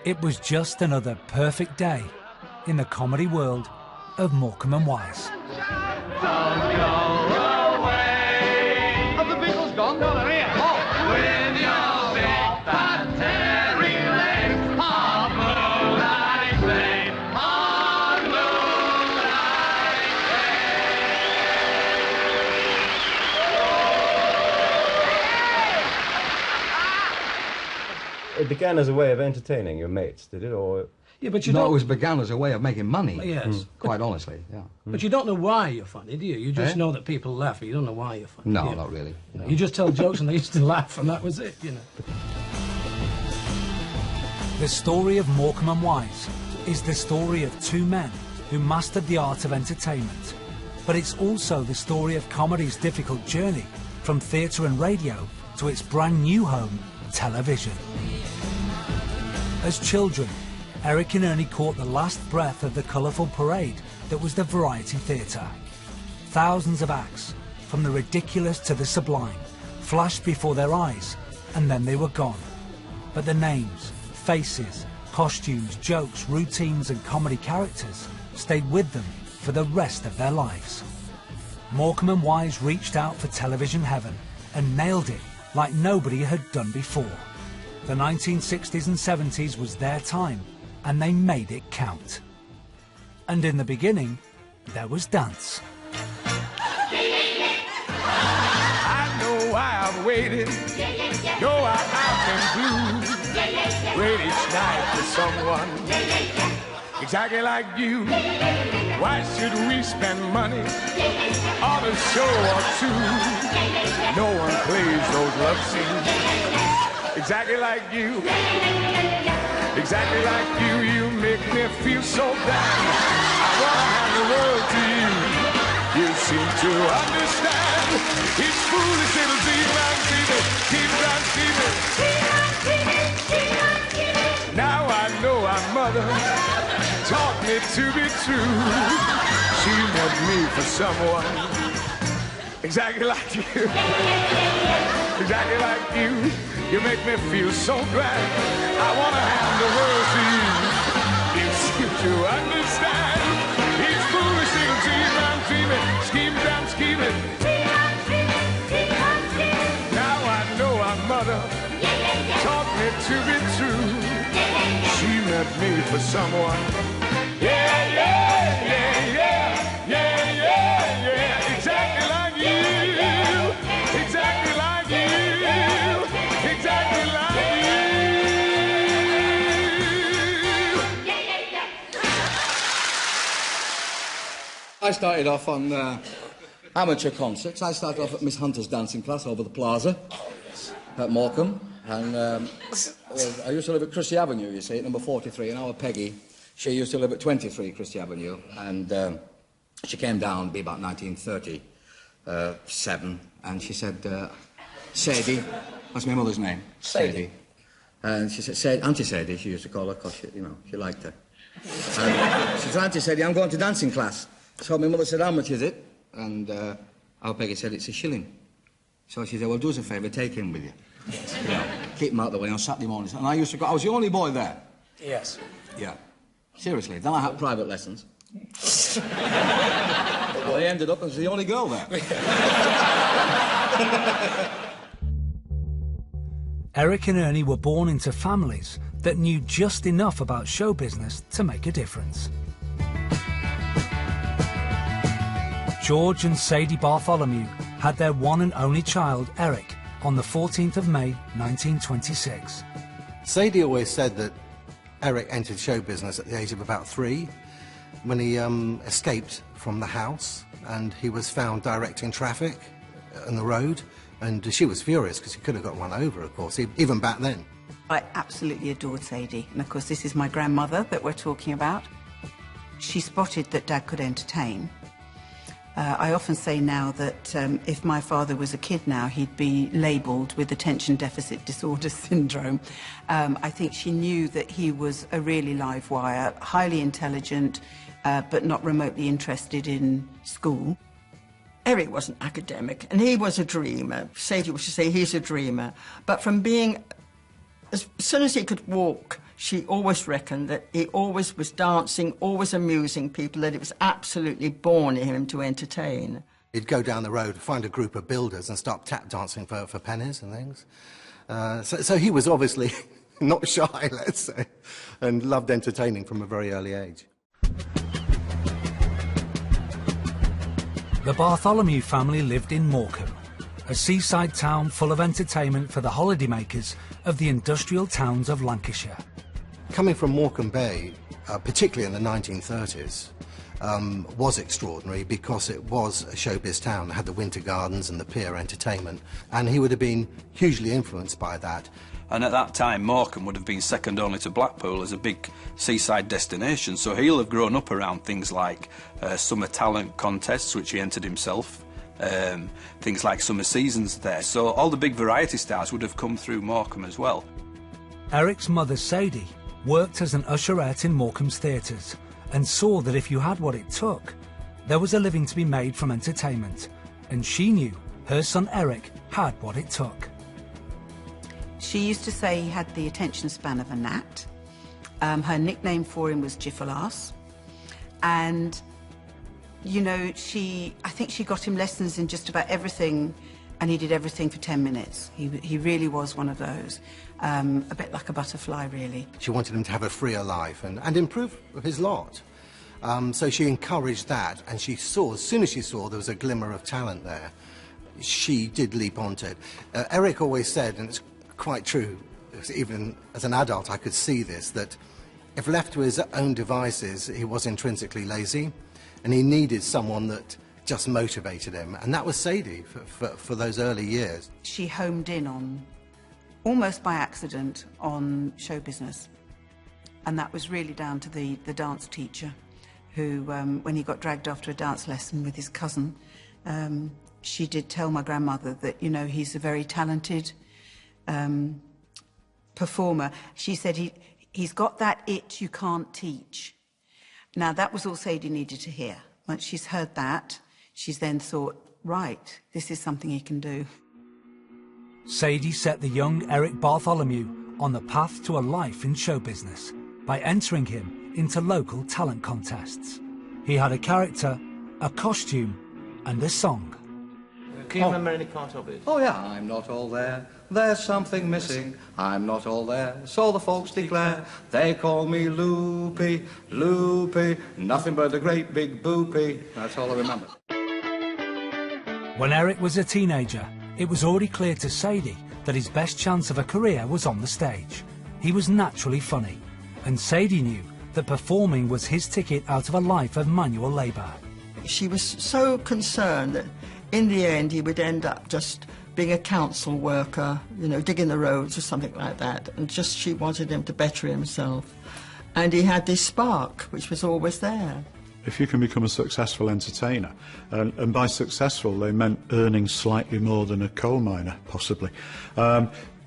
It was just another perfect day in the comedy world of Morecambe and Wise. Don't go away. Have the Beatles gone? No, they're here. Oh, with your big battery legs on moonlight bay, on moonlight It began as a way of entertaining your mates, did it? Or Yeah, but you No, don't... it was began as a way of making money. Yes. Quite honestly, yeah. But you don't know why you're funny, do you? You just know that people laugh, but you don't know why you're funny. No, do you? not really. No. You just tell jokes and they used to laugh, and that was it, you know. The story of Morecambe and Wise is the story of two men who mastered the art of entertainment. But it's also the story of comedy's difficult journey from theatre and radio to its brand new home, television. As children, Eric and Ernie caught the last breath of the colourful parade that was the variety theatre. Thousands of acts, from the ridiculous to the sublime, flashed before their eyes, and then they were gone. But the names, faces, costumes, jokes, routines and comedy characters stayed with them for the rest of their lives. Morecambe and Wise reached out for television heaven and nailed it like nobody had done before. The 1960s and 70s was their time, and they made it count. And in the beginning, there was dance. I know I've waited, know I've been blue, wait each night for someone exactly like you. Why should we spend money on a show or two? No one plays those love scenes exactly like you. Exactly like you, you make me feel so bad. I wanna hand the world to you. You seem to understand. Each foolish little dream I'm dreaming, keep on dreaming. Now I know our mother taught me to be true. She meant me for someone exactly like you. Exactly like you. You make me feel so glad. I want to hand the world to you. You seem to understand. Each foolish little dream I'm dreaming, schemes I'm scheming. Now I know our mother taught me to be true. She meant me for someone. Yeah, yeah, yeah, yeah, yeah, yeah, yeah. Exactly like you. Exactly like you. Exactly like you. I started off on amateur concerts. I started off at Miss Hunter's dancing class over the plaza at Morecambe. And I used to live at Christie Avenue, you see, at number 43, and our Peggy, she used to live at 23 Christie Avenue. And she came down, it'd be about 1937, and she said, Sadie, that's my mother's name, Sadie. And she said, Auntie Sadie, she used to call her, because she liked her. And she said, Auntie Sadie, I'm going to dancing class. So my mother said, how much is it? And our Peggy said, it's £1. So she said, well, do us a favour, take him with you. Keep him out of the way on Saturday mornings. And I used to go, I was the only boy there. Yes. Yeah. Seriously. Then I had private lessons. Well, I ended up as the only girl there. Eric and Ernie were born into families that knew just enough about show business to make a difference. George and Sadie Bartholomew had their one and only child, Eric, on the 14th of May, 1926. Sadie always said that Eric entered show business at the age of about 3, when he escaped from the house, and he was found directing traffic on the road, and she was furious because he could have got run over, of course, even back then. I absolutely adored Sadie, and of course this is my grandmother that we're talking about. She spotted that Dad could entertain. I often say now that if my father was a kid now, he'd be labelled with attention deficit disorder syndrome. I think she knew that he was a really live wire, highly intelligent, but not remotely interested in school. Eric was an academic, and he was a dreamer. Sadie used to say he's a dreamer. But from being, as soon as he could walk, she always reckoned that he always was dancing, always amusing people, that it was absolutely born in him to entertain. He'd go down the road, find a group of builders and start tap dancing for pennies and things. So he was obviously not shy, let's say, and loved entertaining from a very early age. The Bartholomew family lived in Morecambe, a seaside town full of entertainment for the holidaymakers of the industrial towns of Lancashire. Coming from Morecambe Bay, particularly in the 1930s, was extraordinary because it was a showbiz town. It had the Winter Gardens and the pier entertainment, and he would have been hugely influenced by that. And at that time, Morecambe would have been second only to Blackpool as a big seaside destination, so he'll have grown up around things like summer talent contests, which he entered himself, things like summer seasons there. So all the big variety stars would have come through Morecambe as well. Eric's mother, Sadie, worked as an usherette in Morecambe's theatres and saw that if you had what it took, there was a living to be made from entertainment, and she knew her son Eric had what it took. She used to say he had the attention span of a gnat. Her nickname for him was Jiffalass. And, you know, I think she got him lessons in just about everything, and he did everything for 10 minutes. He really was one of those. A bit like a butterfly, really. She wanted him to have a freer life and improve his lot. So she encouraged that, and she saw, as soon as she saw there was a glimmer of talent there, she did leap onto it. Eric always said, and it's quite true, even as an adult I could see this, that if left to his own devices, he was intrinsically lazy, and he needed someone that just motivated him, and that was Sadie for those early years. She homed in on, almost by accident, on show business, and that was really down to the dance teacher, who, when he got dragged after a dance lesson with his cousin, she did tell my grandmother that, you know, he's a very talented performer. She said he's got that it you can't teach. Now, that was all Sadie needed to hear. Once she's heard that, she's then thought, right, this is something he can do. Sadie set the young Eric Bartholomew on the path to a life in show business by entering him into local talent contests. He had a character, a costume, and a song. Can you remember any part of it? Oh, yeah. I'm not all there, there's something missing. I'm not all there, so the folks declare. They call me Loopy, Loopy, nothing but a great big boopy. That's all I remember. When Eric was a teenager, it was already clear to Sadie that his best chance of a career was on the stage. He was naturally funny, and Sadie knew that performing was his ticket out of a life of manual labour. She was so concerned that in the end he would end up just being a council worker, you know, digging the roads or something like that, and just she wanted him to better himself. And he had this spark, which was always there. If you can become a successful entertainer, and by successful they meant earning slightly more than a coal miner, possibly,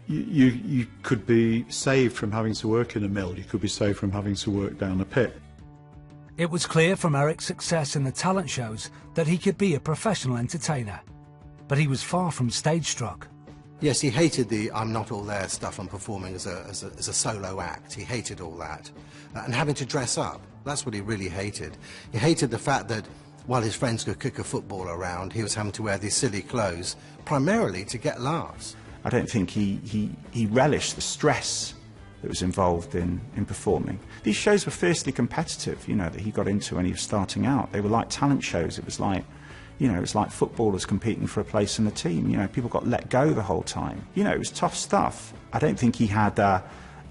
you could be saved from having to work in a mill, you could be saved from having to work down a pit. It was clear from Eric's success in the talent shows that he could be a professional entertainer, but he was far from stage-struck. Yes, he hated the I'm not all there stuff and performing as a solo act. He hated all that. And having to dress up, that's what he really hated. He hated the fact that while his friends could kick a football around, he was having to wear these silly clothes, primarily to get laughs. I don't think he relished the stress that was involved in performing. These shows were fiercely competitive, you know, that he got into when he was starting out. They were like talent shows. It was like, you know, it was like footballers competing for a place in the team. You know, people got let go the whole time. You know, it was tough stuff. I don't think he had a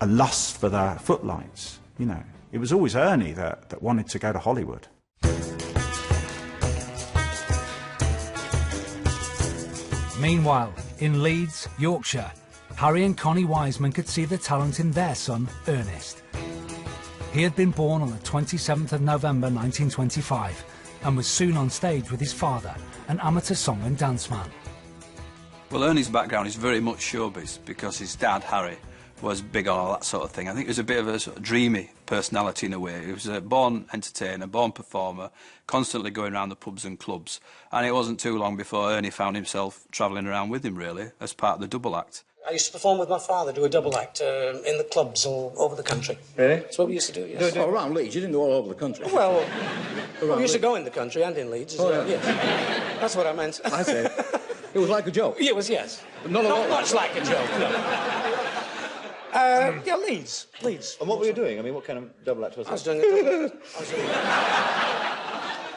lust for the footlights, you know. It was always Ernie that wanted to go to Hollywood. Meanwhile, in Leeds, Yorkshire, Harry and Connie Wiseman could see the talent in their son, Ernest. He had been born on the 27th of November 1925 and was soon on stage with his father, an amateur song and dance man. Well, Ernie's background is very much showbiz because his dad, Harry, was big on all that sort of thing. I think he was a bit of a sort of dreamy personality in a way. He was a born entertainer, born performer, constantly going around the pubs and clubs. And it wasn't too long before Ernie found himself travelling around with him, really, as part of the double act. I used to perform with my father, do a double act in the clubs all over the country. Really? That's what we used to do, yes. Oh, around Leeds, you didn't do all over the country. Well, we used to go in the country and in Leeds as well, yes. That's what I meant. I see. It was like a joke? It was, yes. But not much like a joke, no. Yeah, Leeds. And what were you doing? I mean, what kind of double act was it? I was doing a double act.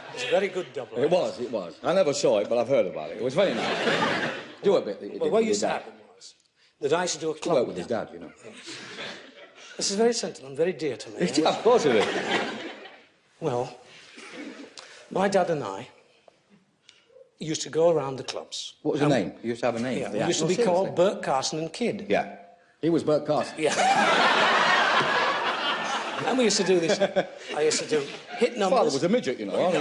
It was a very good double act. It was. I never saw it, but I've heard about it. It was very nice. Do a bit. Well, what used to happen was that I used to do a club. Work with his dad, you know. This is very sentimental and very dear to me. Yeah, of course it is. Well, my dad and I used to go around the clubs. What was the name? You used to have a name? Yeah, we used to be called Bert, Carson and Kid. Yeah. He was Bert Carson. Yeah. And we used to do this. I used to do hit numbers. Father was a midget, you know.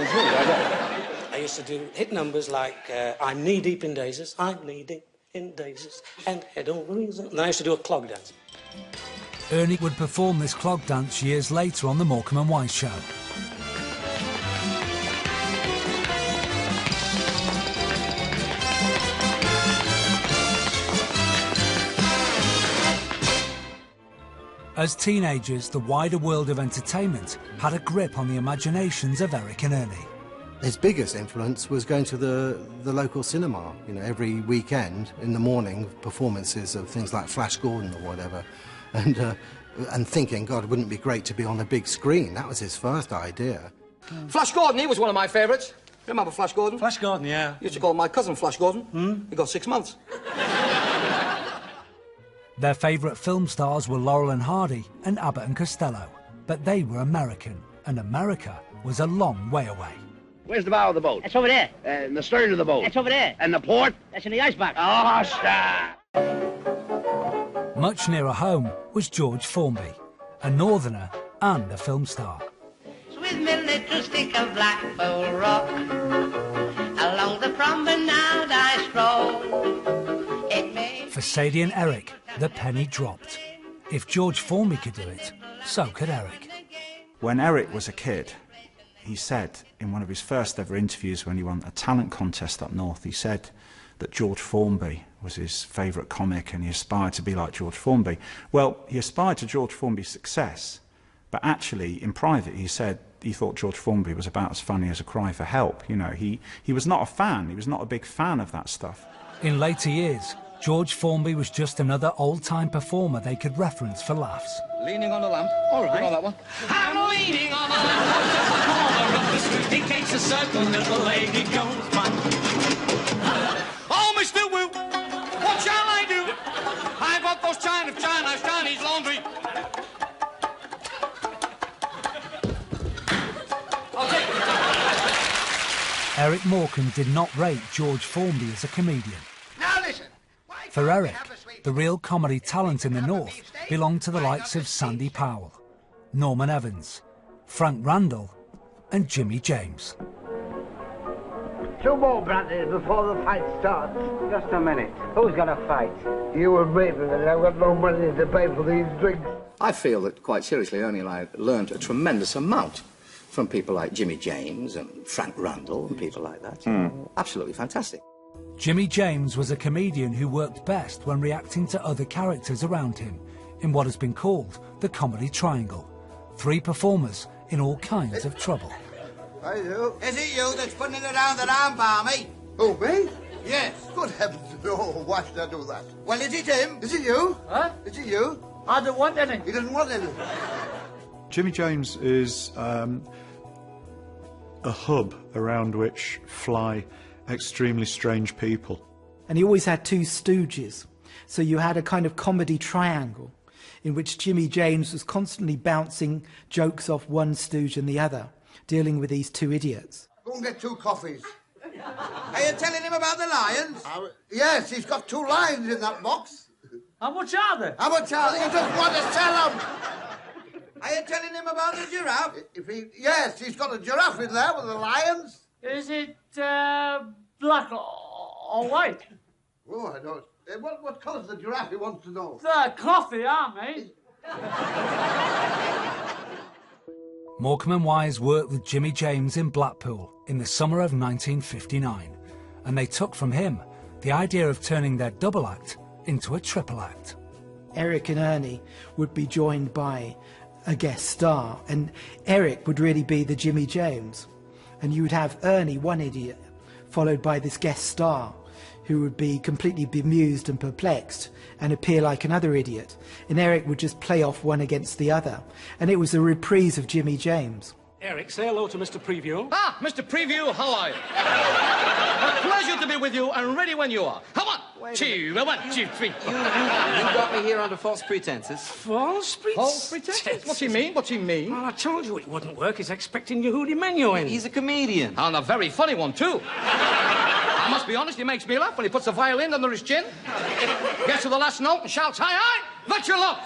I used to do hit numbers like I'm knee deep in daisies, I'm knee deep in daisies, and head over heels. And I used to do a clog dance. Ernie would perform this clog dance years later on the Morecambe and Wise show. As teenagers, the wider world of entertainment had a grip on the imaginations of Eric and Ernie. His biggest influence was going to the local cinema, you know, every weekend in the morning, performances of things like Flash Gordon or whatever, and thinking, God, wouldn't it be great to be on a big screen? That was his first idea. Flash Gordon, he was one of my favourites. Remember Flash Gordon? Flash Gordon, yeah. Used to call my cousin Flash Gordon. He got 6 months. Their favourite film stars were Laurel and Hardy and Abbott and Costello, but they were American, and America was a long way away. Where's the bow of the boat? That's over there. And the stern of the boat? That's over there. And the port? That's in the icebox. Oh, stop! Much nearer home was George Formby, a northerner and a film star. With me little stick of Blackpool rock, along the promenade I stroll. For Sadie and Eric, the penny dropped. If George Formby could do it, so could Eric. When Eric was a kid, he said in one of his first ever interviews when he won a talent contest up north, he said that George Formby was his favourite comic and he aspired to be like George Formby. Well, he aspired to George Formby's success, but actually, in private, he said he thought George Formby was about as funny as a cry for help. You know, he was not a fan. He was not a big fan of that stuff. In later years, George Formby was just another old-time performer they could reference for laughs. Leaning on a lamp. All right. You know that one? I'm leaning on a lamp of the street in case a certain little lady goes by. Oh, Mr. Wu, what shall I do? I got those Chinese laundry. I'll take it. Eric Morecambe did not rate George Formby as a comedian. Now listen. For Eric, the real comedy talent in the North belonged to the likes of Sandy Powell, Norman Evans, Frank Randall and Jimmy James. 2 more brandies before the fight starts. Just a minute. Who's going to fight? You and me, and I've got no money to pay for these drinks. I feel that, quite seriously, Ernie and I learned a tremendous amount from people like Jimmy James and Frank Randall and people like that. Absolutely fantastic. Jimmy James was a comedian who worked best when reacting to other characters around him in what has been called the comedy triangle. 3 performers in all kinds of trouble. I do. Is it you that's putting it around that arm bar, me? Who, me? Yes. Good heavens, no. Why should I do that? Well, is it him? Is it you? Huh? Is it you? I don't want any. He doesn't want any. Jimmy James is a hub around which fly extremely strange people. And he always had 2 stooges. So you had a kind of comedy triangle in which Jimmy James was constantly bouncing jokes off one stooge and the other, dealing with these 2 idiots. Go and get 2 coffees. Are you telling him about the lions? Yes, he's got 2 lions in that box. How much are they? How much are they? He doesn't want to sell them. Are you telling him about the giraffe? Yes, he's got a giraffe in there with the lions. Is it black or white? Oh, I don't. What colour's the giraffe? He wants to know. They're coffee, aren't they? Morecambe and Wise worked with Jimmy James in Blackpool in the summer of 1959, and they took from him the idea of turning their double act into a triple act. Eric and Ernie would be joined by a guest star, and Eric would really be the Jimmy James. And you would have Ernie, one idiot, followed by this guest star, who would be completely bemused and perplexed and appear like another idiot. And Eric would just play off one against the other. And it was a reprise of Jimmy James. Eric, say hello to Mr. Preview. Ah, Mr. Preview, how are you? A pleasure to be with you and ready when you are. Come on! One, two, three. You got me here under false pretenses. False pretenses? False pretenses? What's he mean? What's he mean? Well, I told you it wouldn't work. He's expecting Yehudi Menuhin. He's a comedian. And a very funny one, too. I must be honest, he makes me laugh when he puts a violin under his chin, gets to the last note and shouts, "Hi, hi, that's your lot!"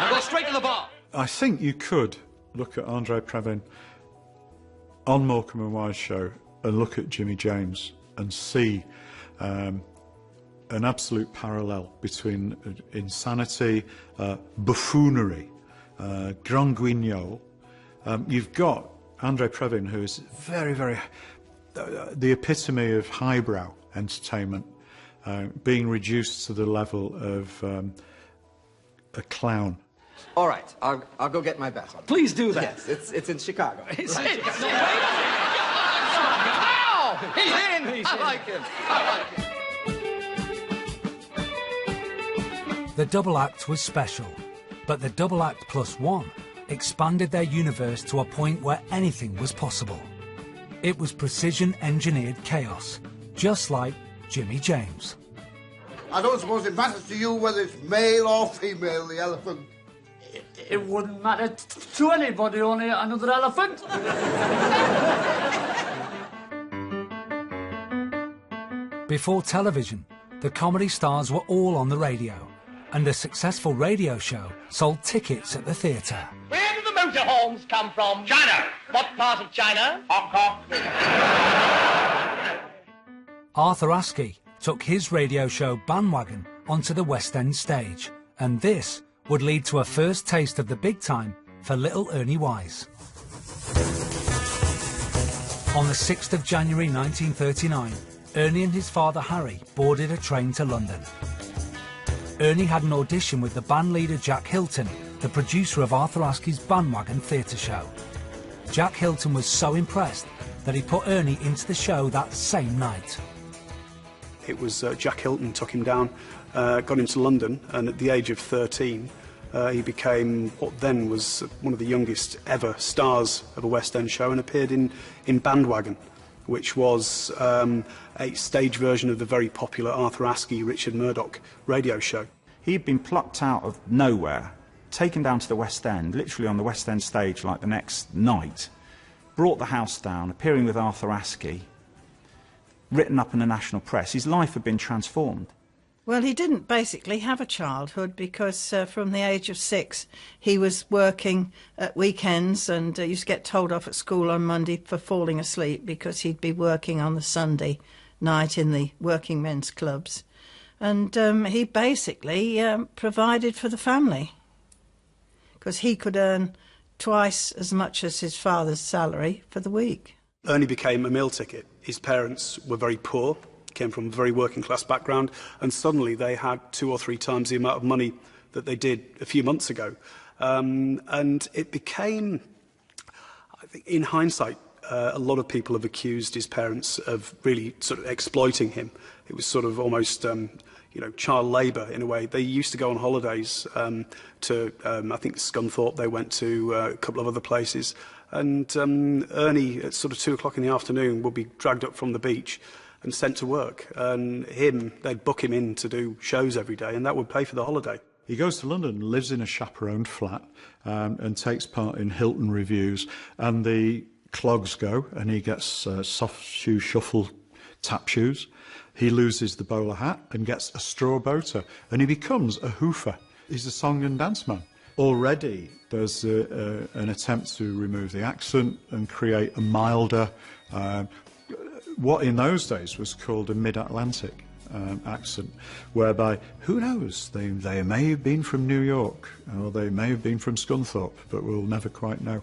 And goes straight to the bar. I think you could look at Andre Previn on Morecambe and Wise show and look at Jimmy James and see an absolute parallel between insanity, buffoonery, grand guignol. You've got Andre Previn, who is very, very the epitome of highbrow entertainment, being reduced to the level of a clown. All right, I'll go get my bat on. Please do that. Yes, it's in Chicago. Ow! He's in! I like him. The double act was special, but the double act plus one expanded their universe to a point where anything was possible. It was precision-engineered chaos, just like Jimmy James. I don't suppose it matters to you whether it's male or female, the elephant. It wouldn't matter to anybody, only another elephant. Before television, the comedy stars were all on the radio, and a successful radio show sold tickets at the theatre. Where do the motorhomes come from? China. What part of China? Hong Kong. Arthur Askey took his radio show Bandwagon onto the West End stage, and this would lead to a first taste of the big time for little Ernie Wise. On the 6th of January 1939, Ernie and his father Harry boarded a train to London. Ernie had an audition with the band leader Jack Hilton, the producer of Arthur Askey's Bandwagon theatre show. Jack Hilton was so impressed that he put Ernie into the show that same night. It was Jack Hilton took him down, got him to London, and at the age of 13 he became what then was one of the youngest ever stars of a West End show and appeared in Bandwagon, which was a stage version of the very popular Arthur Askey, Richard Murdoch radio show. He'd been plucked out of nowhere, taken down to the West End, literally on the West End stage like the next night, brought the house down, appearing with Arthur Askey, written up in the national press. His life had been transformed. Well, he didn't basically have a childhood because from the age of 6 he was working at weekends and used to get told off at school on Monday for falling asleep because he'd be working on the Sunday night in the working men's clubs. And he basically provided for the family because he could earn twice as much as his father's salary for the week. Ernie became a meal ticket. His parents were very poor, came from a very working class background, and suddenly they had 2 or 3 times the amount of money that they did a few months ago. And it became, I think in hindsight, a lot of people have accused his parents of really sort of exploiting him. It was sort of almost, child labour in a way. They used to go on holidays to, I think, Scunthorpe. They went to a couple of other places. And Ernie, at sort of 2 o'clock in the afternoon, would be dragged up from the beach and sent to work. And they'd book him in to do shows every day, and that would pay for the holiday. He goes to London, lives in a chaperoned flat, and takes part in Hilton reviews. And the clogs go, and he gets soft shoe shuffle tap shoes. He loses the bowler hat and gets a straw boater, and he becomes a hoofer. He's a song and dance man. Already there's an attempt to remove the accent and create a milder, what in those days was called a mid-Atlantic accent, whereby, who knows, they may have been from New York, or they may have been from Scunthorpe, but we'll never quite know.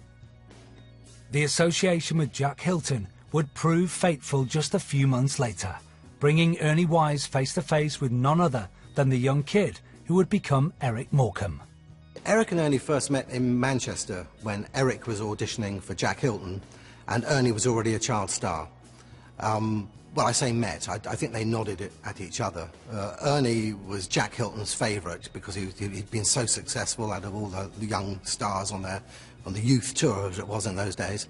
The association with Jack Hilton would prove fateful just a few months later, bringing Ernie Wise face to face with none other than the young kid who would become Eric Morecambe. Eric and Ernie first met in Manchester when Eric was auditioning for Jack Hilton and Ernie was already a child star. Well, I say met, I think they nodded at each other. Ernie was Jack Hilton's favourite because he'd been so successful out of all the young stars on the youth tour, as it was in those days.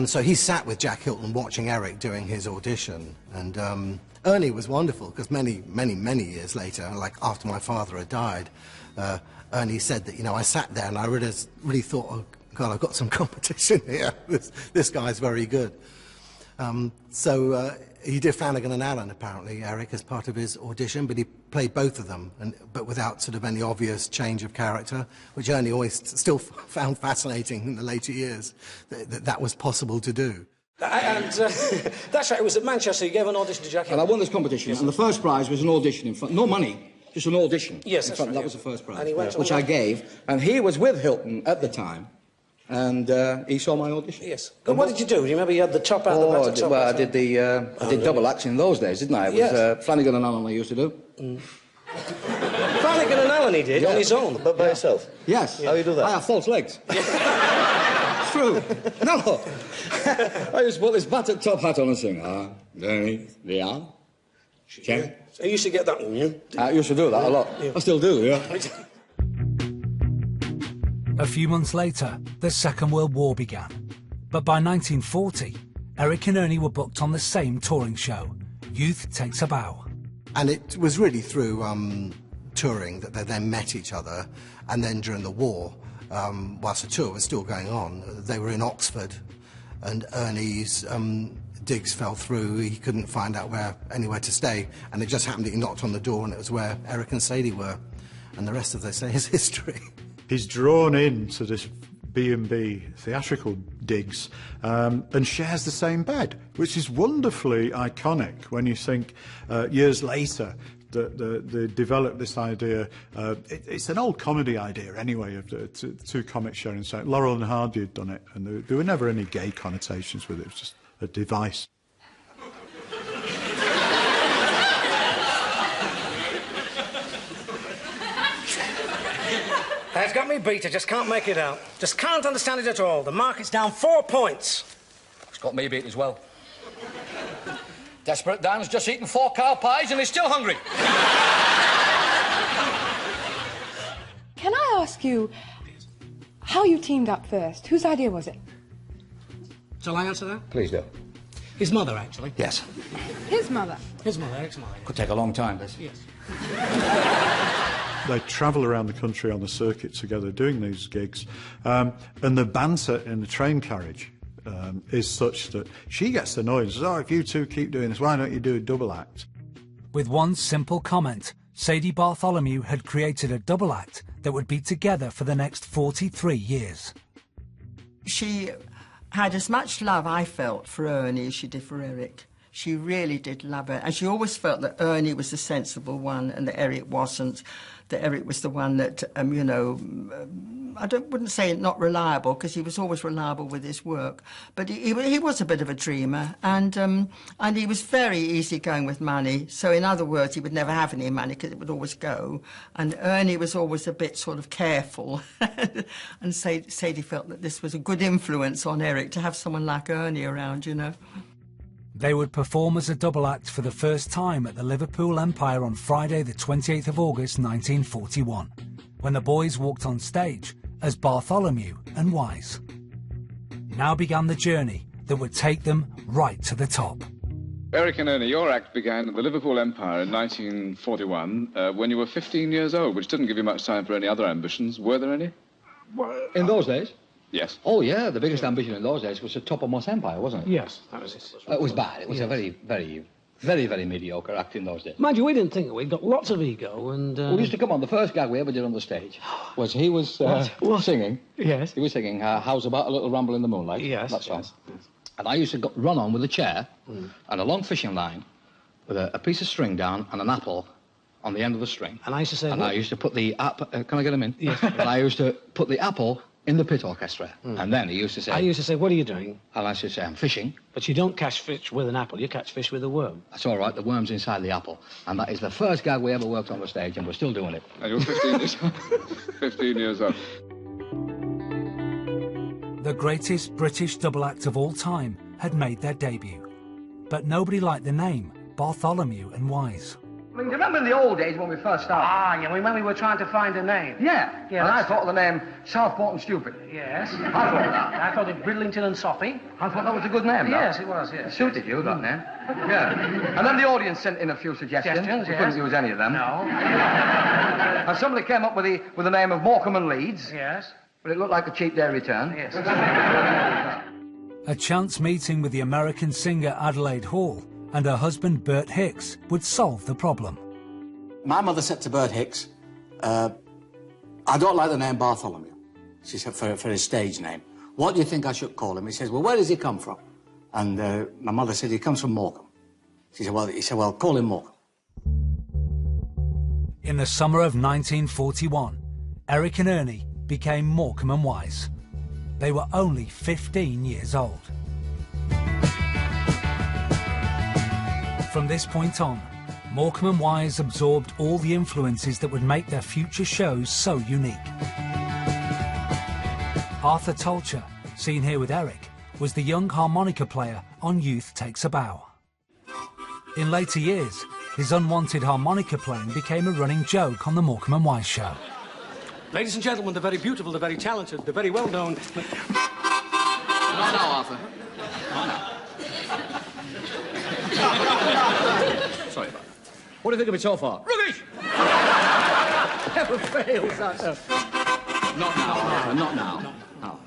So he sat with Jack Hilton watching Eric doing his audition, and Ernie was wonderful because many years later, like after my father had died, Ernie said that, you know, I sat there and I really thought, oh God, I've got some competition here. This guy's very good. So he did Flanagan and Allen, apparently, Eric, as part of his audition, but he played both of them, but without sort of any obvious change of character, which Ernie always still found fascinating in the later years, that was possible to do. And that's right, it was at Manchester. You gave an audition to Jack Hilton. And I won this competition, and the first prize was an audition in front, no money, just an audition. Yes, in that's front, right, that yeah. was the first prize, And he went which I gave, and he was with Hilton at the time, and he saw my audition. Yes. And what did you do? Do you remember you had the top out, the batter top well, out? I did double acts in those days, didn't I? It was Flanagan and Allen I used to do. Flanagan and Allen he did on his own. But by yourself? Yes. How do you do that? I have false legs. It's true. No. I used to put this battered top hat on and sing. Yeah. I used to get that. I used to do that a lot. Yeah. I still do, yeah. A few months later, the Second World War began. But by 1940, Eric and Ernie were booked on the same touring show, Youth Takes a Bow. And it was really through touring that they then met each other, and then during the war, whilst the tour was still going on, they were in Oxford, and Ernie's digs fell through. He couldn't find out anywhere to stay, and it just happened that he knocked on the door, and it was where Eric and Sadie were, and the rest of they say is history. He's drawn into this B&B theatrical digs and shares the same bed, which is wonderfully iconic when you think years later that they developed this idea. It's an old comedy idea anyway, of the two comics sharing the same. Laurel and Hardy had done it, and there were never any gay connotations with it. It was just a device. It's got me beat. I just can't make it out. Just can't understand it at all. The market's down 4 points. It's got me beat as well. Desperate Dan's just eaten 4 cow pies and he's still hungry. Can I ask you how you teamed up first? Whose idea was it? Shall I answer that? Please do. His mother, actually. Yes. His mother. His mother, Eric's mother. Could take a long time, this. Yes. They travel around the country on the circuit together doing these gigs, and the banter in the train carriage is such that she gets annoyed and says, oh, if you two keep doing this, why don't you do a double act? With one simple comment, Sadie Bartholomew had created a double act that would be together for the next 43 years. She had as much love, I felt, for Ernie as she did for Eric. She really did love her, and she always felt that Ernie was the sensible one and that Eric wasn't, that Eric was the one that, you know, I wouldn't say not reliable, because he was always reliable with his work, but he was a bit of a dreamer, and he was very easygoing with money. So in other words, he would never have any money because it would always go, and Ernie was always a bit sort of careful. And Sadie felt that this was a good influence on Eric to have someone like Ernie around, you know. They would perform as a double act for the first time at the Liverpool Empire on Friday the 28th of August 1941, when the boys walked on stage as Bartholomew and Wise. Now began the journey that would take them right to the top. Eric and Ernie, your act began at the Liverpool Empire in 1941 when you were 15 years old, which didn't give you much time for any other ambitions. Were there any? In those days? Yes. Oh, yeah, the biggest ambition in those days was the top of Moss Empire, wasn't it? Yes, that was it. It was bad. It was a very, very, very, very mediocre act in those days. Mind you, we didn't think it. We'd got lots of ego, and... We used to come on. The first gag we ever did on the stage was he was singing. Yes. He was singing How's About a Little Ramble in the Moonlight? Yes. That song. Yes. And I used to run on with a chair and a long fishing line with a piece of string down and an apple on the end of the string. And I used to say... And I used to put the can I get him in? Yes. And I used to put the apple in the pit orchestra. And then he used to say... I used to say, what are you doing? And I should say, I'm fishing. But you don't catch fish with an apple, you catch fish with a worm. That's all right, the worm's inside the apple. And that is the first gag we ever worked on the stage, and we're still doing it. And you're 15 years old. 15 years old. The greatest British double act of all time had made their debut. But nobody liked the name Bartholomew and Wise. I mean, do you remember in the old days when we first started? Ah, yeah, when we were trying to find a name. Yeah. Yeah, And I that's- thought of the name Southport and Stupid. Yes. I thought of that. I thought of Bridlington and Soppy. I thought that was a good name, that. Yes, it was, yes. It suited you, that name. Yeah. And then the audience sent in a few suggestions. We yes. couldn't use any of them. No. And somebody came up with the name of Morecambe and Leeds. Yes. But it looked like a cheap day return. Yes. A chance meeting with the American singer Adelaide Hall and her husband Bert Hicks would solve the problem. My mother said to Bert Hicks, I don't like the name Bartholomew, she said, for his stage name. What do you think I should call him? He says, well, where does he come from? And my mother said, he comes from Morecambe. He said, well, call him Morecambe. In the summer of 1941, Eric and Ernie became Morecambe and Wise. They were only 15 years old. From this point on, Morecambe and Wise absorbed all the influences that would make their future shows so unique. Arthur Tolcher, seen here with Eric, was the young harmonica player on Youth Takes a Bow. In later years, his unwanted harmonica playing became a running joke on the Morecambe and Wise show. Ladies and gentlemen, the very beautiful, the very talented, the very well-known... Not now, Arthur. Not now. Sorry about that. What do you think of it so far? Rubbish! Never fails, that. Not now, Arthur, not now. No.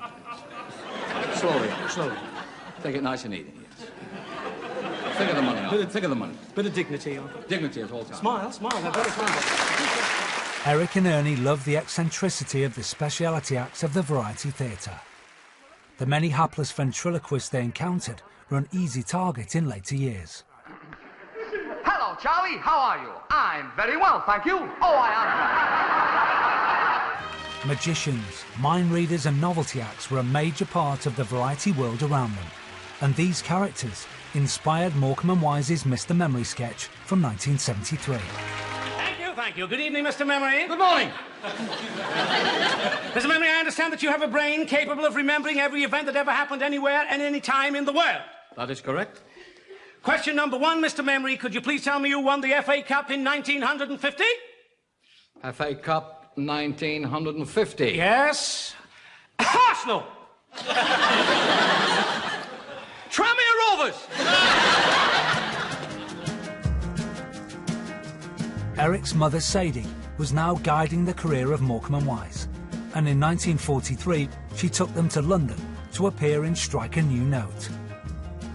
Slowly, slowly. Take it nice and easy, yes. Think of the money, Arthur. Think of the money. Bit of dignity, Arthur. Dignity at all times. Smile, smile, they're very smile. Eric and Ernie loved the eccentricity of the speciality acts of the variety theatre. The many hapless ventriloquists they encountered were an easy target in later years. Hello, Charlie. How are you? I'm very well, thank you. Oh, I am. Magicians, mind readers and novelty acts were a major part of the variety world around them. And these characters inspired Morecambe and Wise's Mr. Memory sketch from 1973. Thank you. Good evening, Mr. Memory. Good morning. Mr. Memory, I understand that you have a brain capable of remembering every event that ever happened anywhere and any time in the world. That is correct. Question number one, Mr. Memory, could you please tell me who won the FA Cup in 1950? FA Cup 1950. Yes. Arsenal. Tranmere Rovers. Eric's mother, Sadie, was now guiding the career of Morecambe and Wise, and in 1943 she took them to London to appear in Strike a New Note.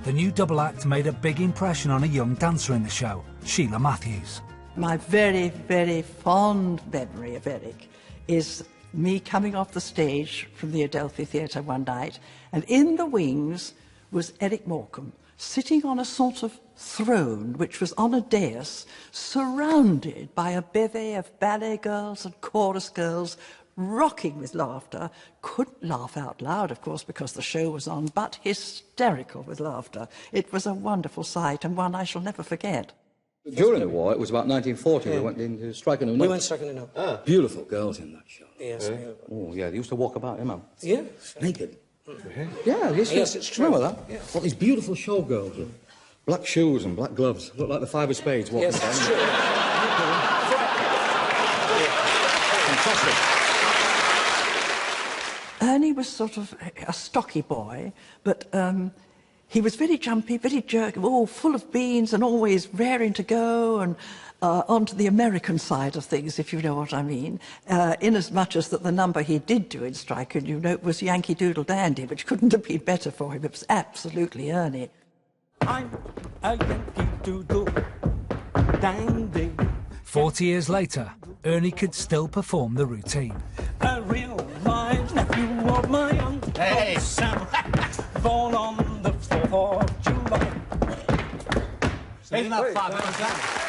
The new double act made a big impression on a young dancer in the show, Sheila Matthews. My very, very fond memory of Eric is me coming off the stage from the Adelphi Theatre one night, and in the wings was Eric Morecambe, sitting on a sort of throne which was on a dais, surrounded by a bevy of ballet girls and chorus girls, rocking with laughter. Couldn't laugh out loud, of course, because the show was on, but hysterical with laughter. It was a wonderful sight, and one I shall never forget. During the war, it was about 1940, we went into Strike a New Note. We went Strike a New Note. Ah. Beautiful girls in that show. Yes. Oh, yeah, they used to walk about, man. Yeah. Naked. Yeah, Yes, it's true. Remember that? Yeah. All these beautiful showgirls with black shoes and black gloves. Look like the Five of Spades walking Yes, down. it's true. Fantastic. Ernie was sort of a stocky boy, but he was very jumpy, very jerky, full of beans and always raring to go and onto the American side of things, if you know what I mean, inasmuch as that the number he did do in Strike a New Note was Yankee Doodle Dandy, which couldn't have been better for him. It was absolutely Ernie. I'm a Yankee Doodle Dandy. 40 years later, Ernie could still perform the routine. A real live nephew of my Uncle Sam, born on the 4th of July. Isn't that fabulous?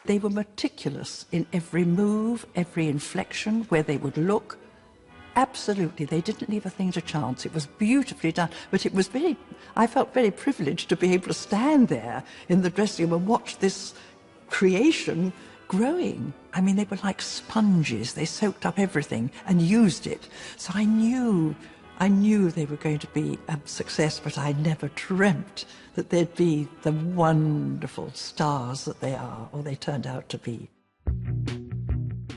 They were meticulous in every move, every inflection, where they would look. absolutely, they didn't leave a thing to chance. It was beautifully done, but it was I felt very privileged to be able to stand there in the dressing room and watch this creation growing. I mean, they were like sponges. They soaked up everything and used it. So I knew they were going to be a success, but I never dreamt that they'd be the wonderful stars that they are, or they turned out to be.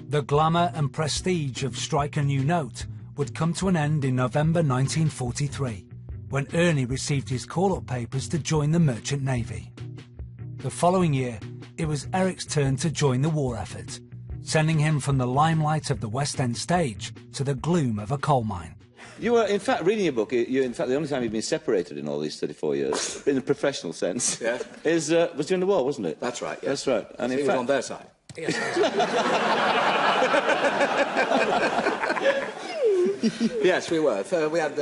The glamour and prestige of Strike a New Note would come to an end in November 1943, when Ernie received his call-up papers to join the Merchant Navy. The following year, it was Eric's turn to join the war effort, sending him from the limelight of the West End stage to the gloom of a coal mine. You were, in fact, reading your book, you're, in fact, the only time you've been separated in all these 34 years, in a professional sense, Yeah. was during the war, wasn't it? That's right, yes. That's right. And in He was fact, on their side. Yes. Yes, we were. We had...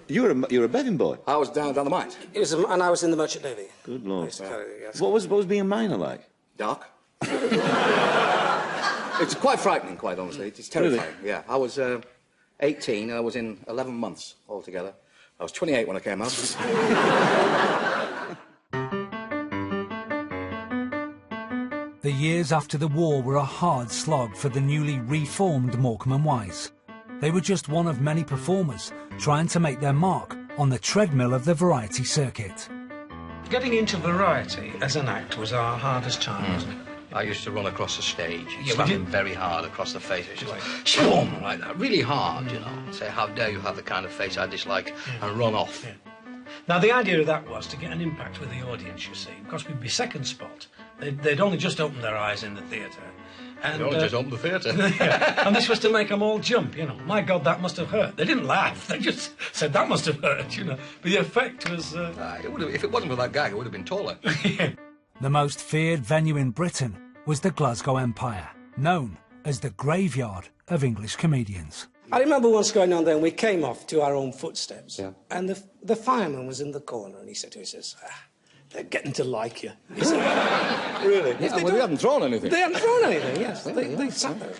you were a Bevan boy? I was down the mine. And I was in the Merchant Navy. Good Lord. Yes. What was being a miner like? Dark. It's quite frightening, quite honestly. It's terrifying, Really? yeah. I was 18, and I was in 11 months altogether. I was 28 when I came out. The years after the war were a hard slog for the newly reformed Morecambe and Wise. They were just one of many performers trying to make their mark on the treadmill of the variety circuit. Getting into variety as an act was our hardest time, wasn't it? I used to run across the stage, Yeah, slapping very hard across the face. It's just like, shaboom, like that, really hard, you know. Say, how dare you have the kind of face I dislike, and run off. Now, the idea of that was to get an impact with the audience, you see, because we'd be second spot. They'd only just opened their eyes in the theatre. And, They only just opened the theatre. Yeah, and this was to make them all jump, you know. My God, that must have hurt. They didn't laugh. They just said, that must have hurt, you know. But the effect was... If it wasn't for that gag, it would have been taller. The most feared venue in Britain was the Glasgow Empire, known as the graveyard of English comedians. I remember once going on there and we came off to our own footsteps. Yeah. And the fireman was in the corner and he said to us, they're getting to like you. He said, Really? Yes, Well, they hadn't thrown anything. They hadn't thrown anything, yes. They sat there.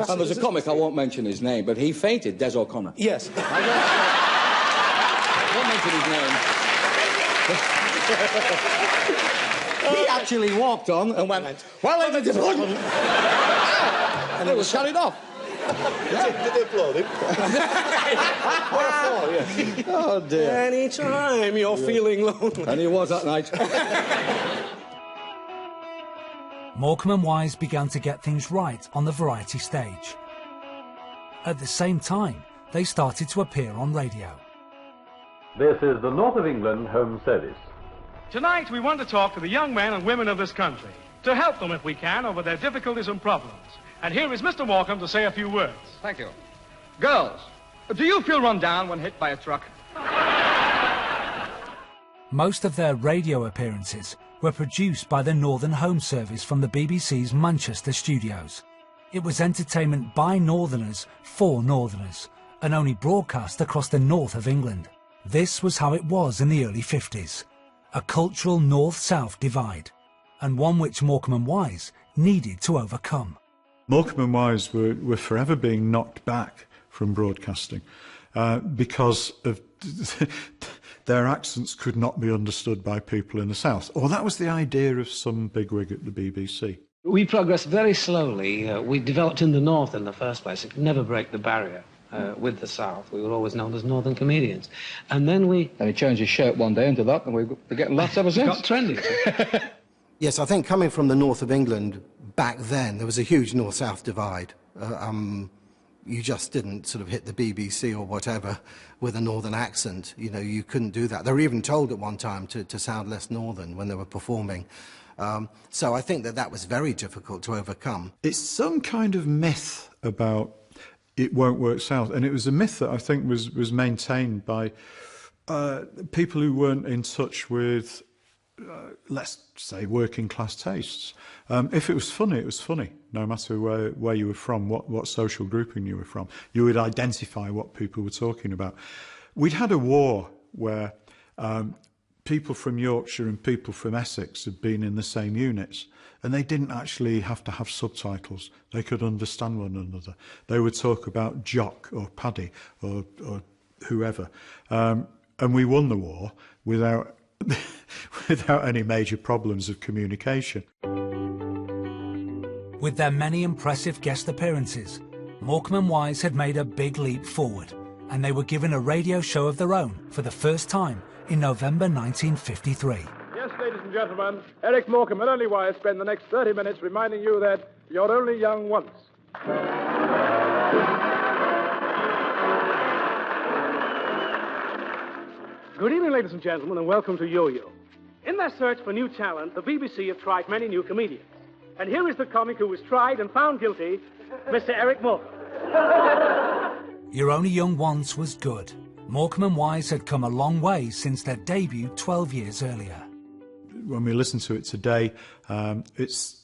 And there's a comic, I won't mention his name, but he fainted, Des O'Connor. Yes. I won't mention his name. He actually walked on and went, well, ladies and gentlemen, and it was carried off. Did they applaud him? What a fall, yes. Oh, dear. Any time you're feeling lonely. And he was that night. Morecambe and Wise began to get things right on the variety stage. At the same time, they started to appear on radio. This is the North of England Home Service. Tonight we want to talk to the young men and women of this country, to help them if we can over their difficulties and problems. And here is Mr. Morecambe to say a few words. Thank you. Girls, do you feel run down when hit by a truck? Most of their radio appearances were produced by the Northern Home Service from the BBC's Manchester studios. It was entertainment by Northerners for Northerners, and only broadcast across the north of England. This was how it was in the early 50s. A cultural north-south divide, and one which Morecambe and Wise needed to overcome. Morecambe and Wise were forever being knocked back from broadcasting because of their accents could not be understood by people in the south. Or that was the idea of some bigwig at the BBC. We progressed very slowly. We developed in the north in the first place. It could never break the barrier. With the South. We were always known as Northern comedians. And then he changed his shirt one day into that, and we've been getting laughs ever since. Got trendy. Yes, I think coming from the north of England back then, there was a huge north-south divide. You just didn't sort of hit the BBC or whatever with a northern accent. You know, you couldn't do that. They were even told at one time to sound less northern when they were performing. So I think that was very difficult to overcome. It's some kind of myth about it won't work south. And it was a myth that I think was maintained by people who weren't in touch with, let's say, working class tastes. If it was funny, no matter where you were from, what social grouping you were from. You would identify what people were talking about. We'd had a war where people from Yorkshire and people from Essex had been in the same units, and they didn't actually have to have subtitles. They could understand one another. They would talk about Jock or Paddy or whoever. And we won the war without, without any major problems of communication. With their many impressive guest appearances, Morecambe and Wise had made a big leap forward, and they were given a radio show of their own for the first time in November 1953. Yes, ladies and gentlemen, Eric Morecambe and Ernie Wise spend the next 30 minutes reminding you that you're only young once. Good evening, ladies and gentlemen, and welcome to Yo-Yo. In their search for new talent, the BBC have tried many new comedians. And here is the comic who was tried and found guilty, Mr. Eric Morecambe. You're Only Young Once was good. Morecambe and Wise had come a long way since their debut 12 years earlier. When we listen to it today, it's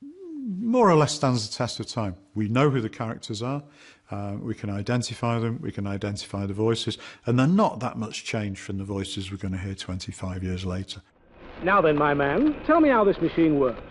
more or less stands the test of time. We know who the characters are, we can identify them, we can identify the voices, and they're not that much changed from the voices we're going to hear 25 years later. Now then, my man, tell me how this machine works.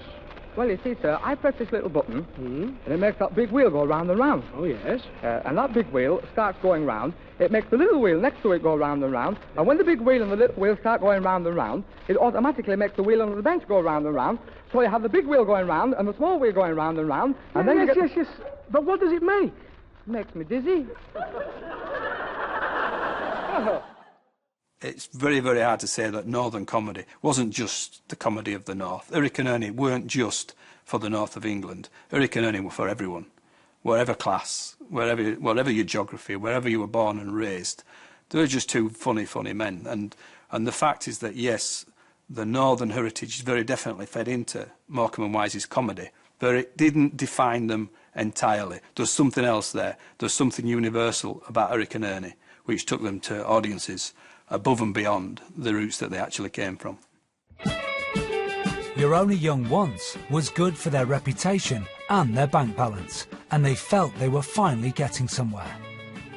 Well, you see, sir, I press this little button, and it makes that big wheel go round and round. Oh, yes? And that big wheel starts going round. It makes the little wheel next to it go round and round. And when the big wheel and the little wheel start going round and round, it automatically makes the wheel under the bench go round and round. So you have the big wheel going round and the small wheel going round and round. And then Yes. But what does it make? It makes me dizzy. It's very, very hard to say that Northern comedy wasn't just the comedy of the North. Eric and Ernie weren't just for the North of England. Eric and Ernie were for everyone, wherever class, whatever your geography, wherever you were born and raised. They were just two funny, funny men. And the fact is that, yes, the Northern heritage very definitely fed into Morecambe and Wise's comedy, but it didn't define them entirely. There's something else there. There's something universal about Eric and Ernie, which took them to audiences above and beyond the roots that they actually came from. You're Only Young Once was good for their reputation and their bank balance, and they felt they were finally getting somewhere.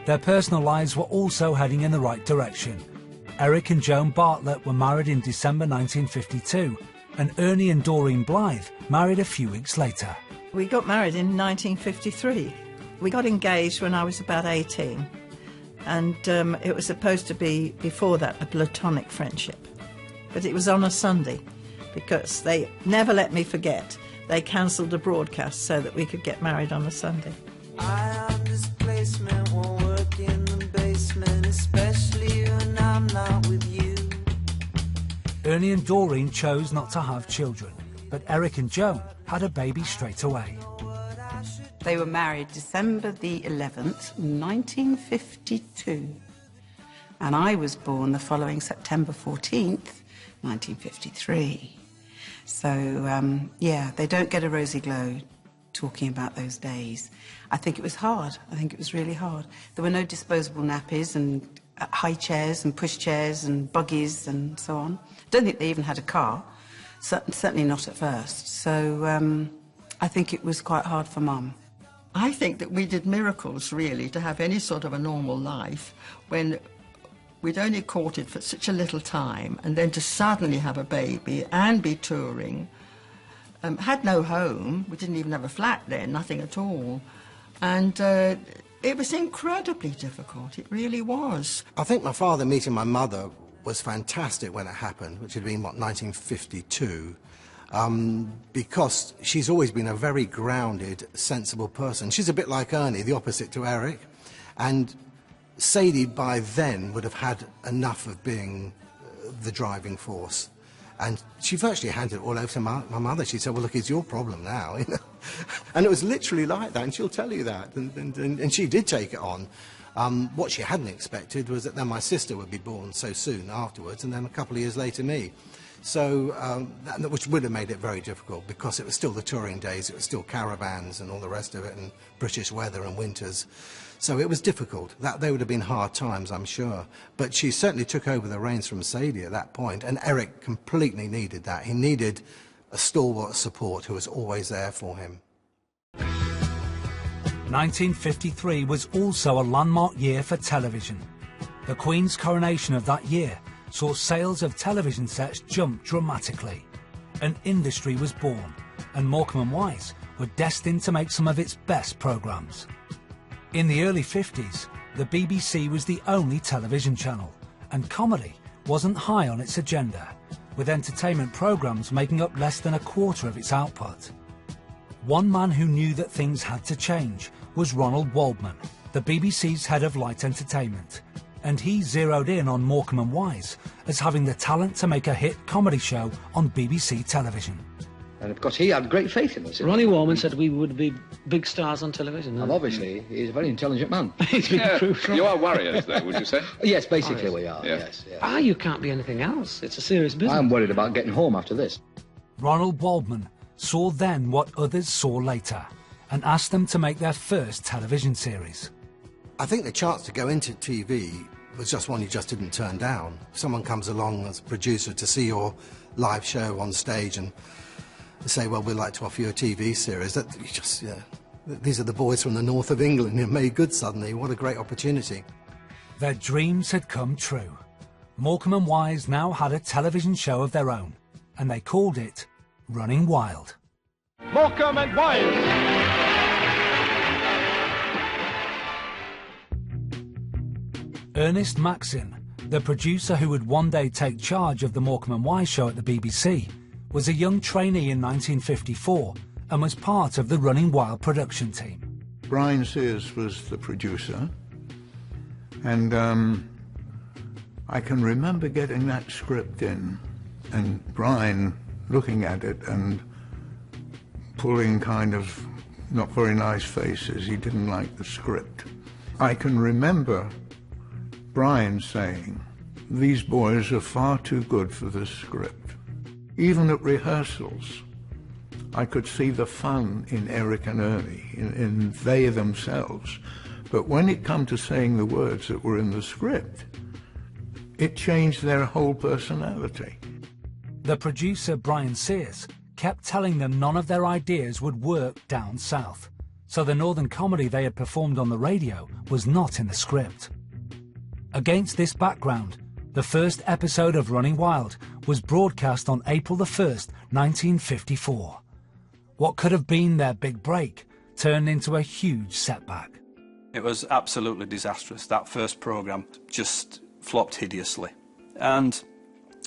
Their personal lives were also heading in the right direction. Eric and Joan Bartlett were married in December 1952, and Ernie and Doreen Blythe married a few weeks later. We got married in 1953. We got engaged when I was about 18. And it was supposed to be, before that, a platonic friendship. But it was on a Sunday, because they never let me forget. They cancelled the broadcast so that we could get married on a Sunday. I am displacement, won't work in the basement, especially when I'm not with you. Ernie and Doreen chose not to have children, but Eric and Joan had a baby straight away. They were married December the 11th, 1952. And I was born the following September 14th, 1953. So, yeah, they don't get a rosy glow talking about those days. I think it was hard. I think it was really hard. There were no disposable nappies and high chairs and push chairs and buggies and so on. I don't think they even had a car, certainly not at first. So I think it was quite hard for Mum. I think that we did miracles, really, to have any sort of a normal life when we'd only courted for such a little time, and then to suddenly have a baby and be touring. Had no home. We didn't even have a flat then, nothing at all. And it was incredibly difficult. It really was. I think my father meeting my mother was fantastic when it happened, which had been, what, 1952. Because she's always been a very grounded, sensible person. She's a bit like Ernie, the opposite to Eric. And Sadie, by then, would have had enough of being the driving force. And she virtually handed it all over to my mother. She said, well, look, it's your problem now. You know? And it was literally like that, and she'll tell you that. And she did take it on. What she hadn't expected was that then my sister would be born so soon afterwards, and then a couple of years later, me. So, which would have made it very difficult, because it was still the touring days, it was still caravans and all the rest of it, and British weather and winters. So it was difficult. They would have been hard times, I'm sure. But she certainly took over the reins from Sadie at that point, and Eric completely needed that. He needed a stalwart support who was always there for him. 1953 was also a landmark year for television. The Queen's coronation of that year saw sales of television sets jump dramatically. An industry was born, and Morecambe and Wise were destined to make some of its best programmes. In the early 50s, the BBC was the only television channel, and comedy wasn't high on its agenda, with entertainment programmes making up less than a quarter of its output. One man who knew that things had to change was Ronald Waldman, the BBC's head of light entertainment, and he zeroed in on Morecambe and Wise as having the talent to make a hit comedy show on BBC television. And of course, he had great faith in us. Ronnie Waldman said we would be big stars on television. And obviously, he's a very intelligent man. He's been crucial. You are warriors, though, would you say? Yes, basically we are, yes. You can't be anything else. It's a serious business. I'm worried about getting home after this. Ronald Waldman saw then what others saw later, and asked them to make their first television series. I think the chance to go into TV was just one you just didn't turn down. Someone comes along as a producer to see your live show on stage and say, well, we'd like to offer you a TV series. That you just, these are the boys from the north of England. You're made good suddenly. What a great opportunity. Their dreams had come true. Morecambe and Wise now had a television show of their own, and they called it Running Wild. Morecambe and Wise! Ernest Maxim, the producer who would one day take charge of the Morecambe and Wise show at the BBC, was a young trainee in 1954 and was part of the Running Wild production team. Brian Sears was the producer, and I can remember getting that script in and Brian looking at it and pulling kind of not very nice faces. He didn't like the script. I can remember Brian saying, "These boys are far too good for this script." Even at rehearsals, I could see the fun in Eric and Ernie, in they themselves. But when it come to saying the words that were in the script, it changed their whole personality. The producer, Brian Sears, kept telling them none of their ideas would work down south, so the northern comedy they had performed on the radio was not in the script. Against this background, the first episode of Running Wild was broadcast on April the 1st, 1954. What could have been their big break turned into a huge setback. It was absolutely disastrous. That first programme just flopped hideously. And,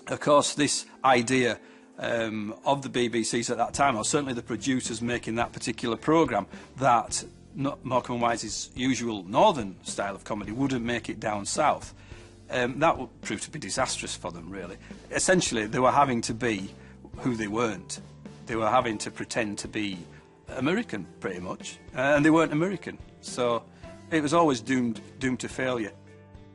of course, this idea of the BBC's at that time, or certainly the producers making that particular programme, that Morecambe and Wise's usual northern style of comedy wouldn't make it down south, that would prove to be disastrous for them, really. Essentially, they were having to be who they weren't. They were having to pretend to be American, pretty much, and they weren't American, so it was always doomed to failure.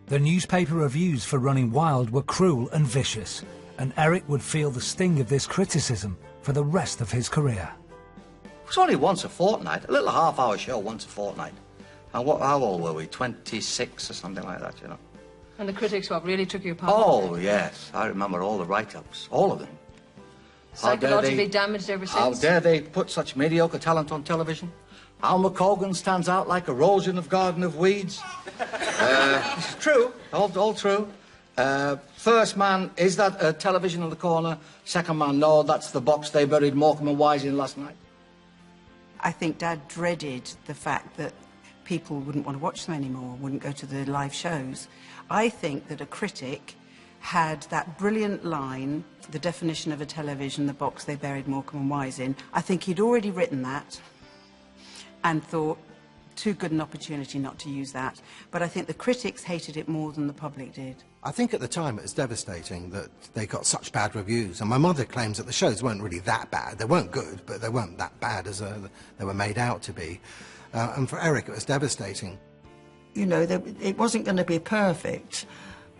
The newspaper reviews for Running Wild were cruel and vicious, and Eric would feel the sting of this criticism for the rest of his career. It was only once a fortnight, a little half-hour show once a fortnight. And how old were we? 26 or something like that, you know. And the critics, really took you apart? Oh, yes. I remember all the write-ups, all of them. Psychologically damaged ever since? How dare they put such mediocre talent on television? Al McColgan stands out like a rose in a garden of weeds. This is true, all true. First man, is that a television in the corner? Second man, no, that's the box they buried Morecambe and Wise in last night. I think Dad dreaded the fact that people wouldn't want to watch them anymore, wouldn't go to the live shows. I think that a critic had that brilliant line, the definition of a television, the box they buried Morecambe and Wise in. I think he'd already written that and thought, too good an opportunity not to use that. But I think the critics hated it more than the public did. I think at the time it was devastating that they got such bad reviews, and my mother claims that the shows weren't really that bad. They weren't good, but they weren't that bad as they were made out to be. And for Eric, it was devastating. You know, it wasn't going to be perfect,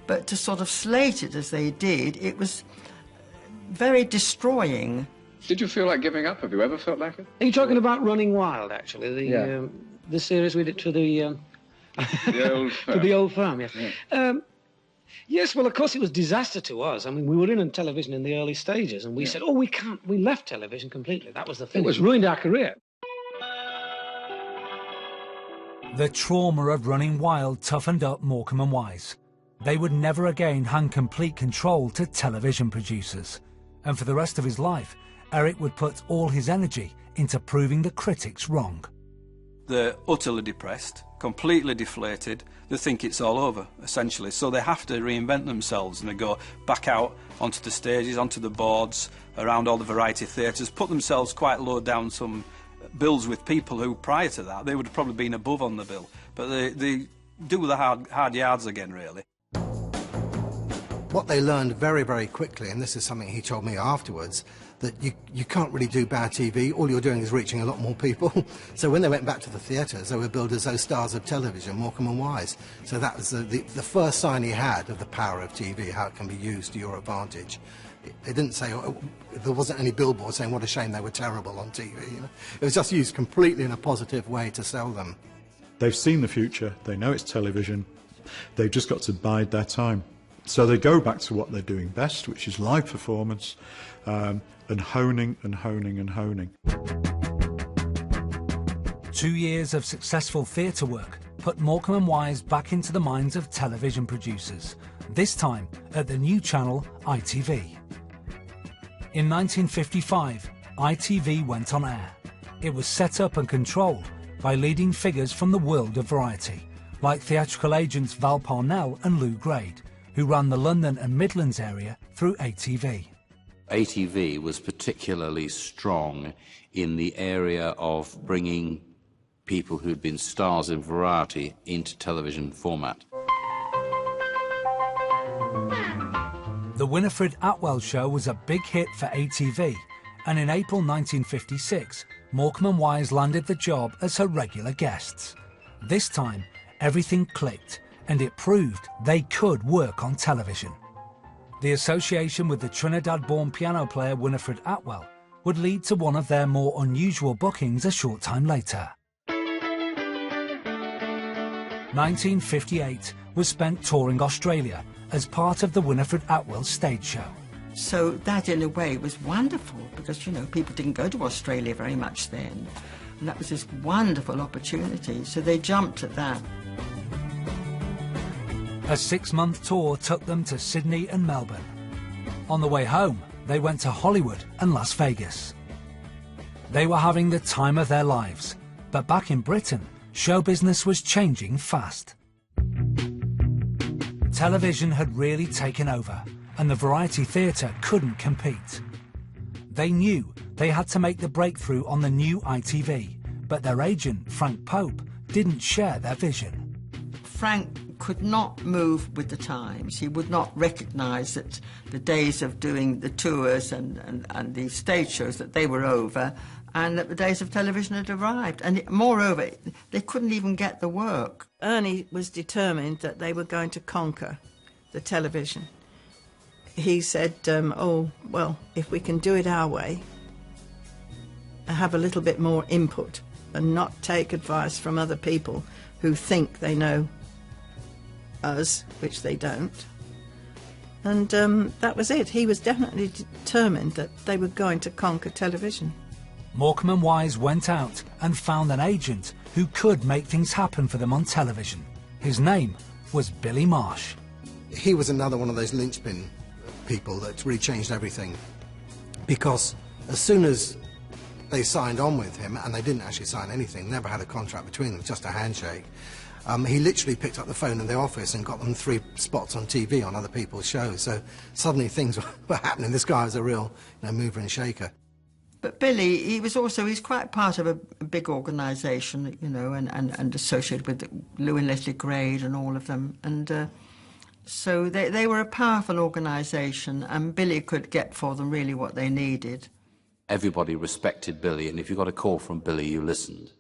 but to sort of slate it as they did, it was very destroying. Did you feel like giving up? Have you ever felt like it? Are you talking about Running Wild, actually? The series we did to the old firm. to the old firm, yes. Yeah. Yes, well, of course, it was disaster to us. I mean, we were in television in the early stages, and we said, oh, we can't. We left television completely. That was the thing. It ruined our career. The trauma of Running Wild toughened up Morecambe and Wise. They would never again hand complete control to television producers, and for the rest of his life, Eric would put all his energy into proving the critics wrong. They're utterly depressed, completely deflated. They think it's all over, essentially. So they have to reinvent themselves, and they go back out onto the stages, onto the boards, around all the variety theatres, put themselves quite low down some bills with people who, prior to that, they would have probably been above on the bill. But they do the hard yards again, really. What they learned very, very quickly, and this is something he told me afterwards, that you can't really do bad TV. All you're doing is reaching a lot more people. So when they went back to the theatres, they were billed as those stars of television, Morecambe and Wise. So that was the first sign he had of the power of TV, how it can be used to your advantage. They didn't say, there wasn't any billboard saying what a shame they were terrible on TV. You know? It was just used completely in a positive way to sell them. They've seen the future, they know it's television, they've just got to bide their time. So they go back to what they're doing best, which is live performance, and honing and honing and honing. 2 years of successful theatre work put Morecambe and Wise back into the minds of television producers, this time at the new channel ITV. In 1955, ITV went on air. It was set up and controlled by leading figures from the world of variety, like theatrical agents Val Parnell and Lou Grade, who ran the London and Midlands area through ATV. ATV was particularly strong in the area of bringing people who'd been stars in variety into television format. The Winifred Atwell show was a big hit for ATV, and in April 1956, Morecambe and Wise landed the job as her regular guests. This time, everything clicked, and it proved they could work on television. The association with the Trinidad-born piano player Winifred Atwell would lead to one of their more unusual bookings a short time later. 1958 was spent touring Australia as part of the Winifred Atwell stage show. So that, in a way, was wonderful because, you know, people didn't go to Australia very much then. And that was this wonderful opportunity, so they jumped at that. A 6-month tour took them to Sydney and Melbourne. On the way home, they went to Hollywood and Las Vegas. They were having the time of their lives, but back in Britain, show business was changing fast. Television had really taken over, and the variety theatre couldn't compete. They knew they had to make the breakthrough on the new ITV, but their agent, Frank Pope, didn't share their vision. Frank could not move with the times. He would not recognise that the days of doing the tours and the stage shows, that they were over, and that the days of television had arrived. And moreover, they couldn't even get the work. Ernie was determined that they were going to conquer the television. He said, oh, well, if we can do it our way, have a little bit more input and not take advice from other people who think they know us, which they don't. And that was it. He was definitely determined that they were going to conquer television. Morecambe and Wise went out and found an agent who could make things happen for them on television. His name was Billy Marsh. He was another one of those linchpin people that really changed everything, because as soon as they signed on with him, and they didn't actually sign anything, never had a contract between them, just a handshake, he literally picked up the phone in the office and got them 3 spots on TV on other people's shows. So suddenly things were happening. This guy was a real, you know, mover and shaker. But Billy, he's quite part of a big organisation, you know, and associated with Lou and Leslie Grade and all of them. And so they were a powerful organisation, and Billy could get for them really what they needed. Everybody respected Billy, and if you got a call from Billy, you listened.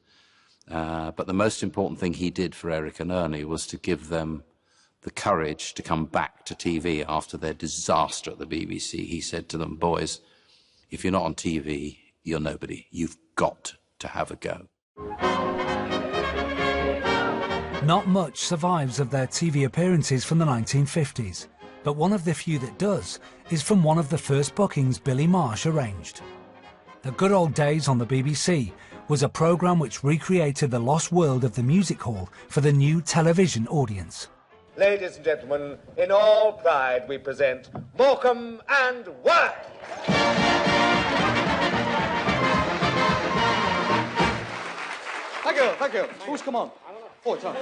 But the most important thing he did for Eric and Ernie was to give them the courage to come back to TV after their disaster at the BBC. He said to them, boys, if you're not on TV, you're nobody. You've got to have a go. Not much survives of their TV appearances from the 1950s, but one of the few that does is from one of the first bookings Billy Marsh arranged. The Good Old Days on the BBC was a programme which recreated the lost world of the music hall for the new television audience. Ladies and gentlemen, in all pride we present Morecambe and Wise. Thank you. Who's come on? I don't know. Oh, it's on.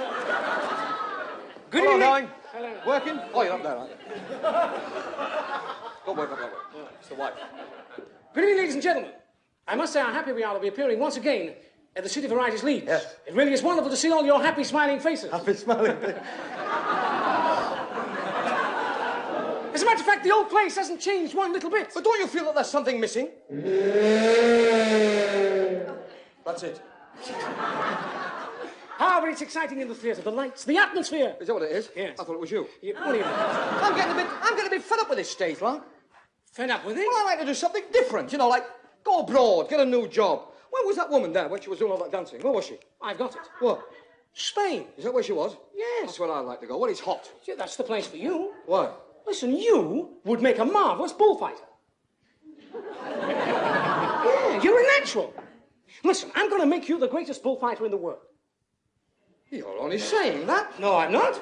Good Hello, evening. darling. Hello. Working? Oh, you're up there, aren't you? Don't work up that way. It's the wife. Good evening, ladies and gentlemen. I must say how happy we are to be appearing once again at the City Varieties Leeds. Yes. It really is wonderful to see all your happy, smiling faces. Happy smiling faces. As a matter of fact, the old place hasn't changed one little bit. But don't you feel that there's something missing? That's it. However, it's exciting in the theatre. The lights, the atmosphere. Is that what it is? Yes. I thought it was you. What do you mean? I'm getting a bit fed up with this stage, like. Fed up with it? Well, I like to do something different, you know, like go abroad, get a new job. Where was that woman there when she was doing all that dancing? Where was she? I've got it. What? Spain. Is that where she was? Yes. That's where I'd like to go. Well, it's hot. Yeah, that's the place for you. Why? Listen, you would make a marvellous bullfighter. Yeah, you're a natural. Listen, I'm going to make you the greatest bullfighter in the world. You're only saying that. No, I'm not.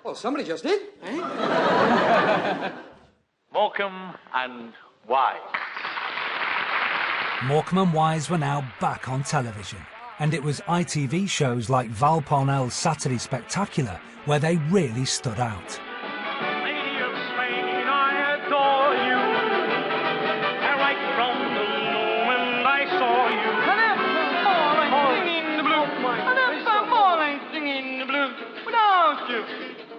Well, somebody just did. Eh? Morecambe and Wise. Morecambe and Wise were now back on television, and it was ITV shows like Val Parnell's Saturday Spectacular where they really stood out. Lady of Spain, I adore you. And right from the moment I saw you. And evermore singing the blues. And evermore singing the blues. Without you,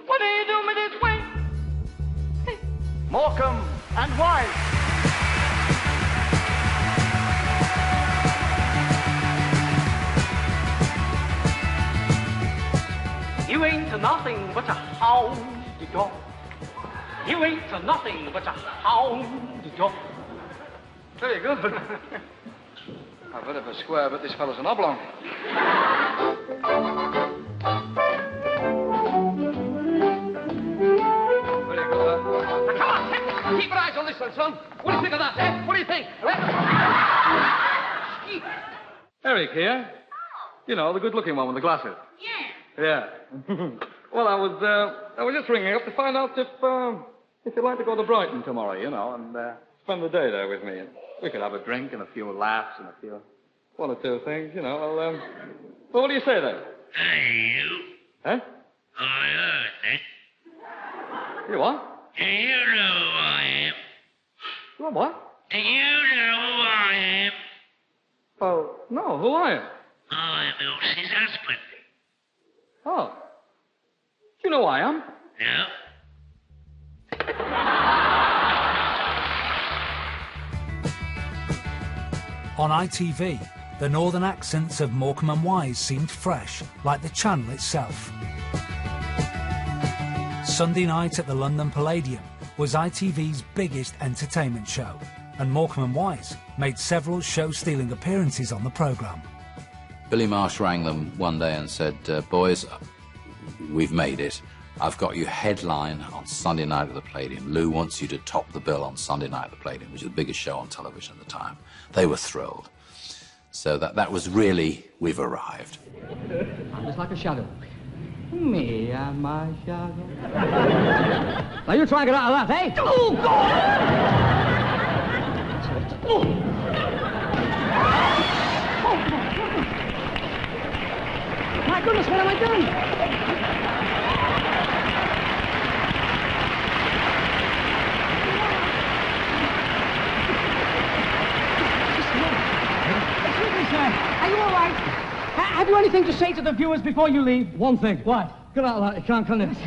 what do you do me this way? Hey. Morecambe and Wise. You ain't a nothing but a hound dog. You ain't a nothing but a hound dog. Very good. A bit of a square, but this fellow's an oblong. Very good. Now, come on, keep your eyes on this one, son. What do you think of that, eh? What do you think? Eric here. You know, the good-looking one with the glasses. Yeah. Well, I was just ringing up to find out if you'd like to go to Brighton tomorrow, you know, and spend the day there with me. And we could have a drink and a few laughs and one or two things, you know. Well, what do you say then? Hey, you. Huh? I heard it. You what? Do you know who I am? You what? Do you know who I am? Oh, no, who are you? I'm Elsie's husband. Oh. Do you know who I am? No. On ITV, the northern accents of Morecambe and Wise seemed fresh, like the channel itself. Sunday night at the London Palladium was ITV's biggest entertainment show, and Morecambe and Wise made several show-stealing appearances on the programme. Billy Marsh rang them one day and said, boys, we've made it. I've got you headline on Sunday night at the Palladium. Lou wants you to top the bill on Sunday night at the Palladium, which is the biggest show on television at the time. They were thrilled. So that was really, we've arrived. I'm just like a shadow. Me and my shadow. Now you try and get out of that, eh? Oh, God! Oh. My goodness, what have I done? Excuse me, sir. Are you all right? Have you anything to say to the viewers before you leave? One thing. What? Get out of that. You can't connect.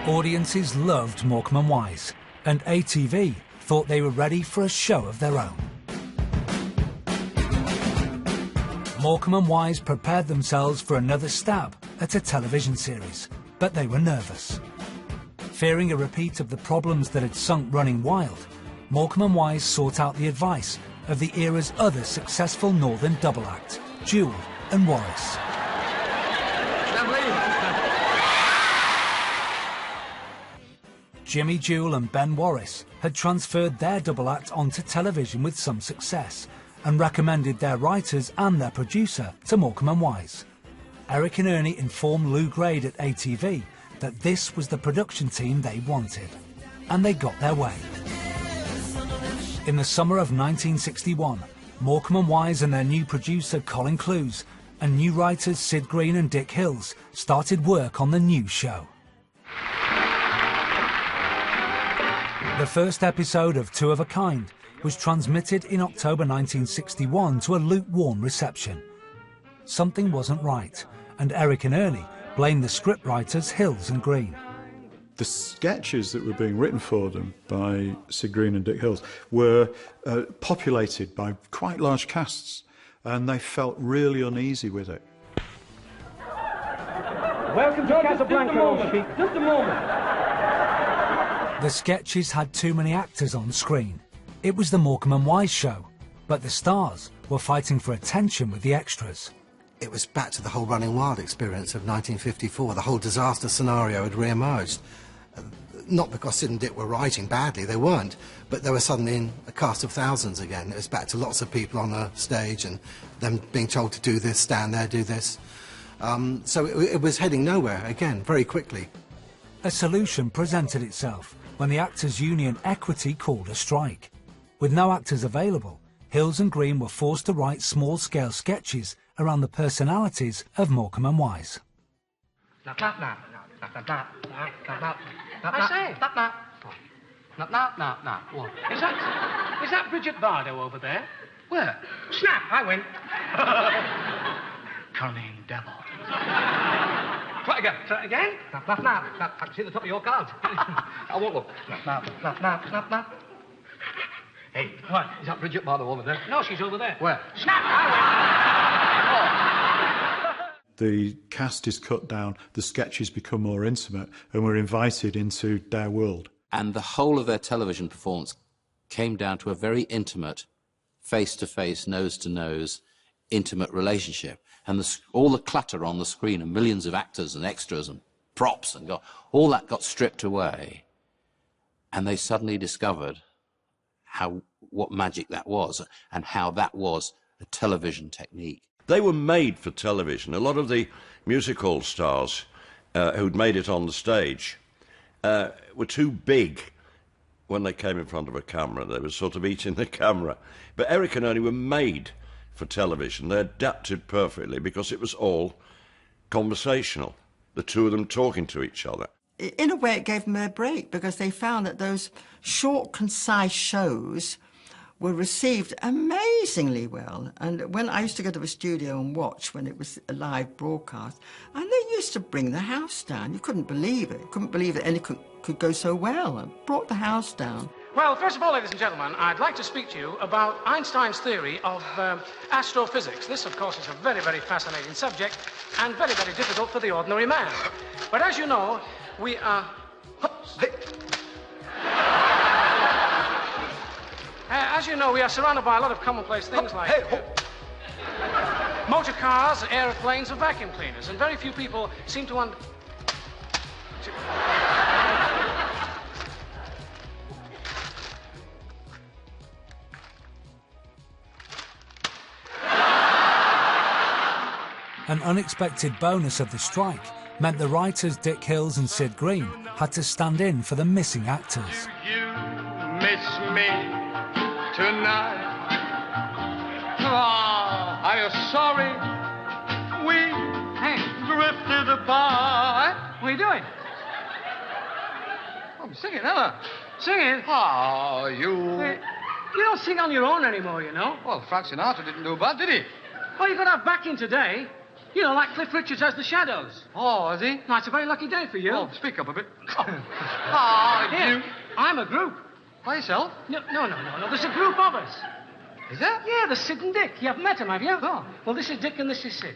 Audiences loved Morecambe and Wise, and ATV thought they were ready for a show of their own. Morecambe and Wise prepared themselves for another stab at a television series, but they were nervous. Fearing a repeat of the problems that had sunk Running Wild, Morecambe and Wise sought out the advice of the era's other successful northern double act, Jewell and Warris. Jimmy Jewell and Ben Warris had transferred their double act onto television with some success and recommended their writers and their producer to Morecambe and Wise. Eric and Ernie informed Lou Grade at ATV that this was the production team they wanted. And they got their way. In the summer of 1961, Morecambe and Wise and their new producer Colin Clews and new writers Sid Green and Dick Hills started work on the new show. The first episode of Two of a Kind was transmitted in October 1961 to a lukewarm reception. Something wasn't right, and Eric and Ernie blamed the scriptwriters Hills and Green. The sketches that were being written for them by Sid Green and Dick Hills were populated by quite large casts, and they felt really uneasy with it. Welcome to Casablanca, just a moment. The sketches had too many actors on screen. It was the Morecambe and Wise show, but the stars were fighting for attention with the extras. It was back to the whole Running Wild experience of 1954. The whole disaster scenario had re-emerged. Not because Sid and Dick were writing badly, they weren't, but they were suddenly in a cast of thousands again. It was back to lots of people on a stage and them being told to do this, stand there, do this. So it was heading nowhere again, very quickly. A solution presented itself when the Actors' Union Equity called a strike. With no actors available, Hills and Green were forced to write small-scale sketches around the personalities of Morecambe and Wise. I say. What? Is that Bridget Bardo over there? Where? Snap, I win. Cunning devil. Try it again. I can see the top of your cards. I won't look. Snap. Hey, What? Is that Bridget Bardo over there? No, she's over there. Where? Snap, I The cast is cut down, the sketches become more intimate, and we're invited into their world. And the whole of their television performance came down to a very intimate, face-to-face, nose-to-nose, intimate relationship. And all the clutter on the screen and millions of actors and extras and props and all that got stripped away. And they suddenly discovered what magic that was and how that was a television technique. They were made for television. A lot of the music hall stars who'd made it on the stage were too big when they came in front of a camera. They were sort of eating the camera. But Eric and Ernie were made for television. They adapted perfectly because it was all conversational, the two of them talking to each other. In a way, it gave them a break because they found that those short, concise shows were received amazingly well. And when I used to go to the studio and watch when it was a live broadcast, and they used to bring the house down. You couldn't believe it. Couldn't believe that any could go so well. And brought the house down. Well, first of all, ladies and gentlemen, I'd like to speak to you about Einstein's theory of astrophysics. This, of course, is a very, very fascinating subject and very, very difficult for the ordinary man. But as you know, we are... as you know, we are surrounded by a lot of commonplace things like motor cars, aeroplanes, and vacuum cleaners, and very few people seem to An unexpected bonus of the strike meant the writers Dick Hills and Sid Green had to stand in for the missing actors. You miss me tonight. Oh, are you sorry we drifted apart? What are you doing? I'm singing, Ella. Singing? Oh, you... You don't sing on your own anymore, you know. Well, Frank Sinatra didn't do bad, did he? Well, you've got to have backing today. You know, like Cliff Richards has the Shadows. Oh, is he? No, it's a very lucky day for you. Oh, speak up a bit. Here, You... I'm a group. By yourself? No. There's a group of us. Is there? Yeah, there's Sid and Dick. You haven't met them, have you? Oh. Well, this is Dick and this is Sid.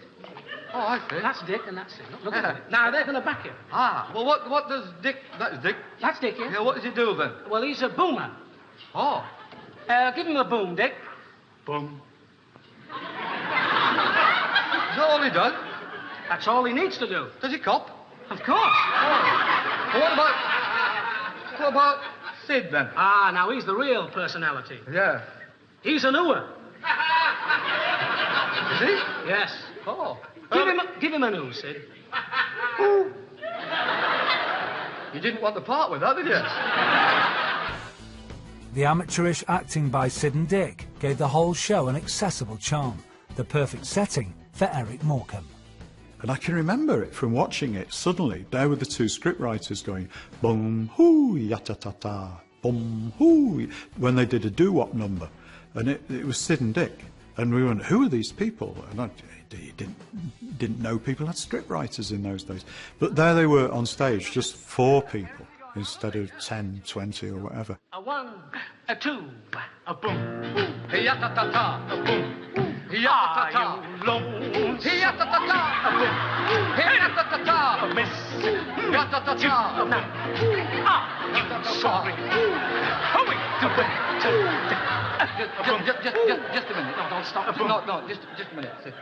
Oh, I see. That's Dick and that's Sid. Look at it. Now, they're going to back you. Ah, well, what does Dick... That is Dick. That's Dick, yeah? Yeah, what does he do, then? Well, he's a boomer. Oh. Give him a boom, Dick. Boom. Is that all he does? That's all he needs to do. Does he cop? Of course. Well, what about Sid, then? Ah, now he's the real personality. Yeah. He's an ooer. Is he? Yes. Oh. Give him a new, Sid. You didn't want to part with that, did you? The amateurish acting by Sid and Dick gave the whole show an accessible charm, the perfect setting for Eric Morecambe. And I can remember it from watching it. Suddenly, there were the two scriptwriters going, boom, hoo, ya-ta-ta-ta, boom, hoo, when they did a doo-wop number. And it was Sid and Dick. And we went, who are these people? And I didn't know people had scriptwriters in those days. But there they were on stage, just 4 people instead of 10, 20 or whatever. A 1, a 2, a boom. Hi-ya-ta-ta-ta, a boom. Hi-ya-ta-ta-ta, a boom. Hi-ya-ta-ta-ta, a boom. Hi-ya-ta-ta-ta, a miss. Hi-ya-ta-ta-ta, a boom. Sorry. Just a minute. No, don't stop. No, just a minute.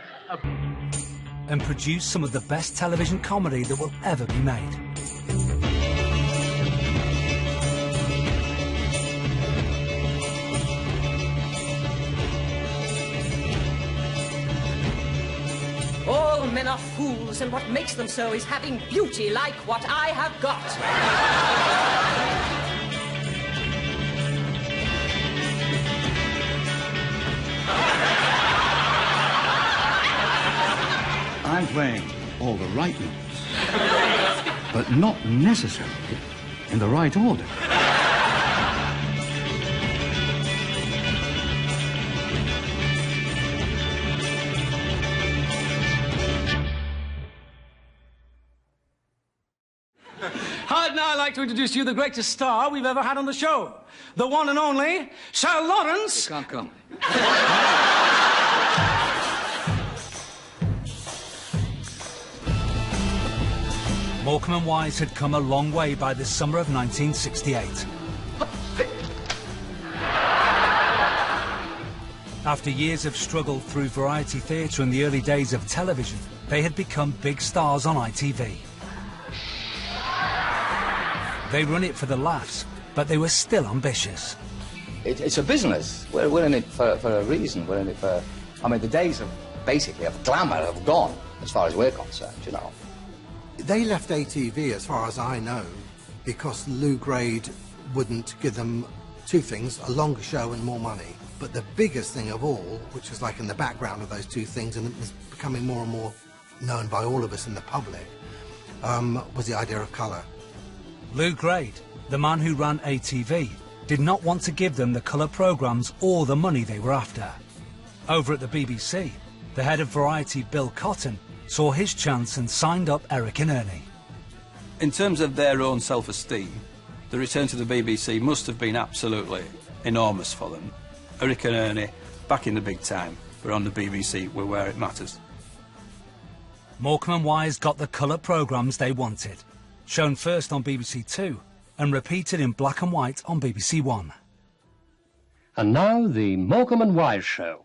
And produced some of the best television comedy that will ever be made. All men are fools, and what makes them so is having beauty like what I have got. I'm playing all the right notes, but not necessarily in the right order. I'd now like to introduce to you the greatest star we've ever had on the show. The one and only Sir Lawrence. You can't come. Morecambe and Wise had come a long way by the summer of 1968. After years of struggle through variety theatre and the early days of television, they had become big stars on ITV. They run it for the laughs, but they were still ambitious. It's a business. We're in it for a reason. We're in it for... I mean, the days of, basically, of glamour have gone, as far as we're concerned, you know. They left ATV, as far as I know, because Lou Grade wouldn't give them 2 things, a longer show and more money. But the biggest thing of all, which was like in the background of those 2 things, and it was becoming more and more known by all of us in the public, was the idea of colour. Lou Grade, the man who ran ATV, did not want to give them the colour programmes or the money they were after. Over at the BBC, the head of Variety, Bill Cotton, saw his chance and signed up Eric and Ernie. In terms of their own self-esteem, the return to the BBC must have been absolutely enormous for them. Eric and Ernie, back in the big time, were on the BBC, were where it matters. Morecambe and Wise got the colour programmes they wanted, shown first on BBC Two and repeated in black and white on BBC One. And now the Morecambe and Wise Show.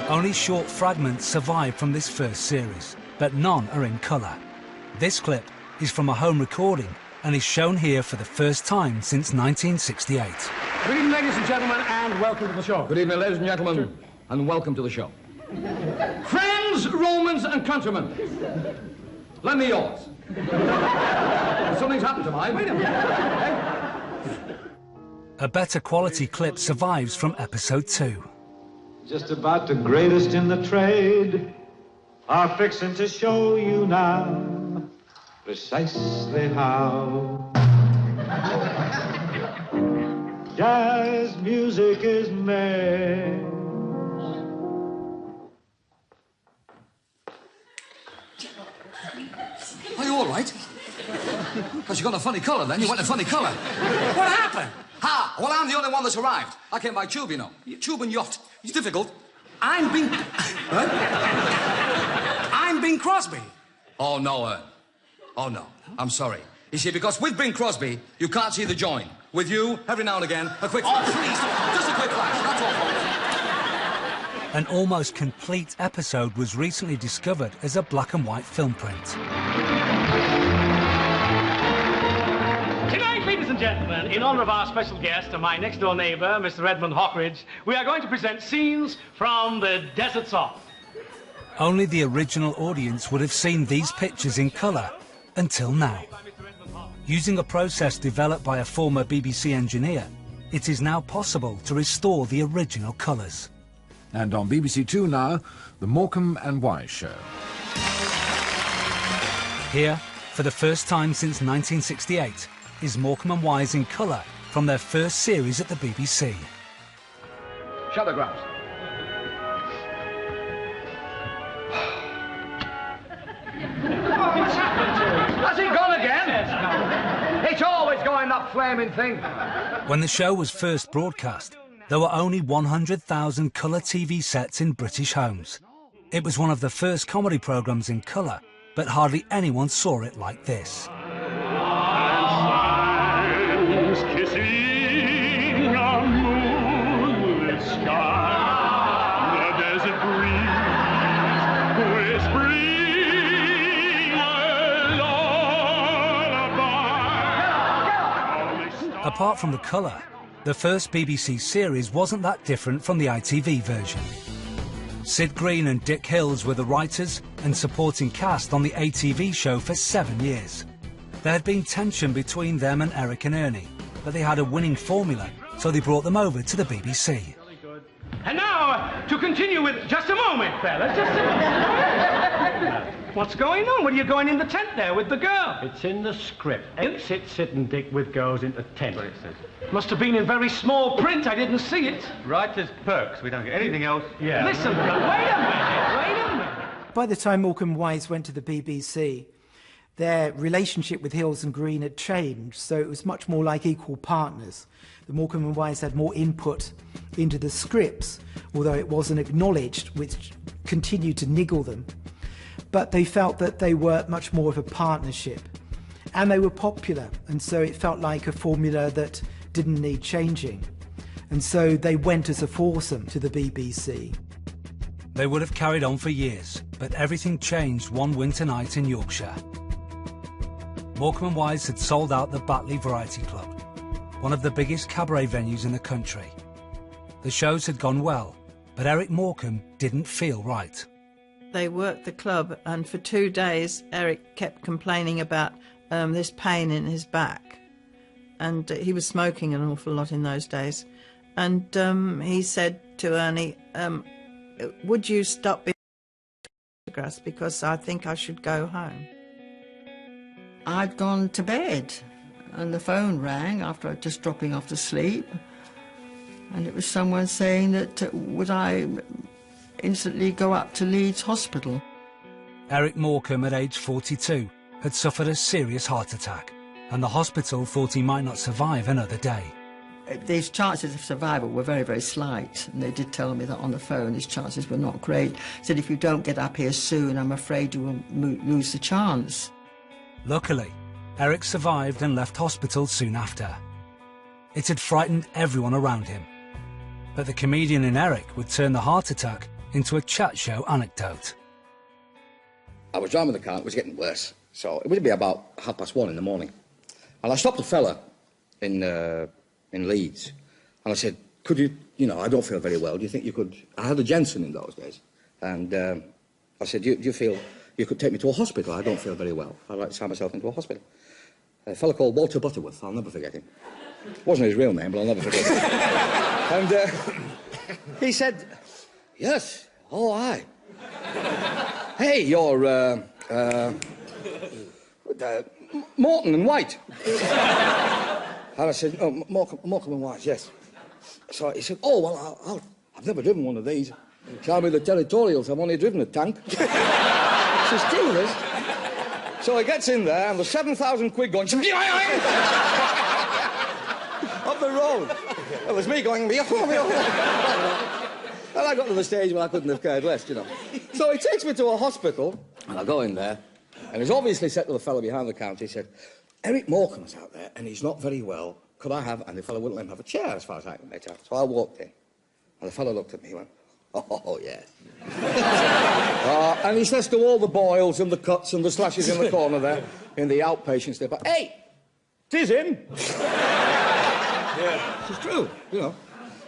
Only short fragments survive from this first series, but none are in colour. This clip is from a home recording and is shown here for the first time since 1968. Good evening, ladies and gentlemen, and welcome to the show. Good evening, ladies and gentlemen, and welcome to the show. Friends, Romans, and countrymen, lend me yours. Something's happened to mine. Wait a minute. A better quality clip survives from episode 2. Just about the greatest in the trade are fixing to show you now precisely how jazz music is made. Are you all right? Because you got a funny colour then. You went a funny colour. What happened? Ha! Well, I'm the only one that's arrived. I came by tube, you know. Tube and yacht. It's difficult. I'm Bing... I'm Bing Crosby. Oh, no, Ern. Oh, no. I'm sorry. You see, because with Bing Crosby, you can't see the join. With you, every now and again, a quick flash. Oh, please. Just a quick flash. That's all, folks. An almost complete episode was recently discovered as a black and white film print. Tonight, ladies Ladies and gentlemen, in honour of our special guest and my next-door neighbour, Mr. Edmund Hawkridge, we are going to present scenes from the Desert Song. Only the original audience would have seen these pictures in colour until now. Using a process developed by a former BBC engineer, it is now possible to restore the original colours. And on BBC Two now, the Morecambe and Wise show. Here, for the first time since 1968, is Morecambe and Wise in colour from their first series at the BBC. Shut the grass. What's happened to him? Has he gone again? It's always going, that flaming thing. When the show was first broadcast, there were only 100,000 colour TV sets in British homes. It was one of the first comedy programmes in colour, but hardly anyone saw it like this. Kissing a moonlit sky, the desert breeze whispering a lullaby. Apart from the colour, the first BBC series wasn't that different from the ITV version. Sid Green and Dick Hills were the writers and supporting cast on the ATV show for 7 years. There had been tension between them and Eric and Ernie, but they had a winning formula, so they brought them over to the BBC. And now, to continue with... Just a moment, fellas, just a moment. What's going on? What are you going in the tent there with the girl? It's in the script. Exit Sid and Dick with girls into tent. Must have been in very small print. I didn't see it. Writer's perks. We don't get anything else. Yeah. Listen, wait a minute. By the time Morecambe and Wise went to the BBC, their relationship with Hills and Green had changed, so it was much more like equal partners. The Morecambe and Wise had more input into the scripts, although it wasn't acknowledged, which continued to niggle them. But they felt that they were much more of a partnership. And they were popular, and so it felt like a formula that didn't need changing. And so they went as a foursome to the BBC. They would have carried on for years, but everything changed one winter night in Yorkshire. Morecambe and Wise had sold out the Batley Variety Club, one of the biggest cabaret venues in the country. The shows had gone well, but Eric Morecambe didn't feel right. They worked the club, and for 2 days Eric kept complaining about this pain in his back. And he was smoking an awful lot in those days. And he said to Ernie, would you stop being photographs, because I think I should go home. I'd gone to bed, and the phone rang after just dropping off to sleep, and it was someone saying that would I instantly go up to Leeds Hospital. Eric Morecambe, at age 42, had suffered a serious heart attack, and the hospital thought he might not survive another day. These chances of survival were very, very slight, and they did tell me that on the phone his chances were not great. Said, if you don't get up here soon, I'm afraid you will lose the chance. Luckily, Eric survived and left hospital soon after. It had frightened everyone around him. But the comedian in Eric would turn the heart attack into a chat show anecdote. I was driving the car, it was getting worse. So it would be about 1:30 in the morning. And I stopped a fella in Leeds. And I said, could you, I don't feel very well. Do you think you could... I had a Jensen in those days. And I said, do you feel you could take me to a hospital? I don't feel very well. I'd like to sign myself into a hospital. A fella called Walter Butterworth, I'll never forget him. Wasn't his real name, but I'll never forget him. And he said, yes, oh, aye. Hey, you're, Morton and White. And I said, oh, Morecambe and Wise, yes. So he said, oh, well, I've never driven one of these. Tell me the territorials, I've only driven a tank. It's true, this. So he gets in there, and there's 7,000 quid going... up the road. It was me going... And I got to the stage where I couldn't have cared less, So he takes me to a hospital, and I go in there, and he's obviously said to the fellow behind the counter, he said, Eric Morecambe's out there, and he's not very well. Could I have... And the fellow wouldn't let him have a chair, as far as I can make out. So I walked in, and the fellow looked at me and went, oh, yes. And he says to all the boils and the cuts and the slashes in the corner there, in the outpatient step, hey, 'Tis him. Yeah. It's true, you know.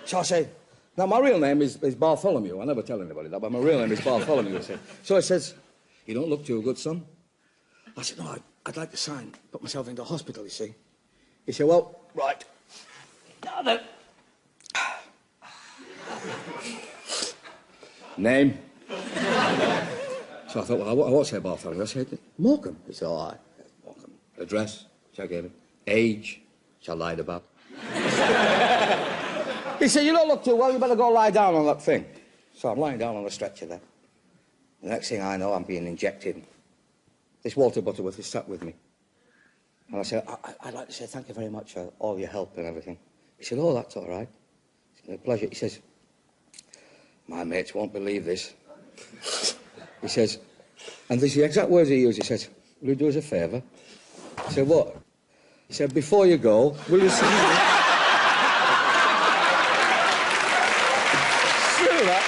So I said, now my real name is Bartholomew. I never tell anybody that, but my real name is Bartholomew, I said. So he says, you don't look too good, son. I said, no, I'd like to put myself into hospital, you see. He said, well, right. Now then. Name? So I thought, well, I won't say Bartholomew. I said, Morecambe. He said, all right, Morecambe. Address, which I gave him. Age, which I lied about. He said, you don't look too well, you better go lie down on that thing. So I'm lying down on a stretcher there. The next thing I know, I'm being injected. This Walter Butterworth is sat with me. And I said, I'd like to say thank you very much for all your help and everything. He said, oh, that's all right. It's been a pleasure. He says, my mates won't believe this. He says, and this is the exact words he used. He says, will you do us a favour? I said, what? He said, before you go, will you see me? True, that.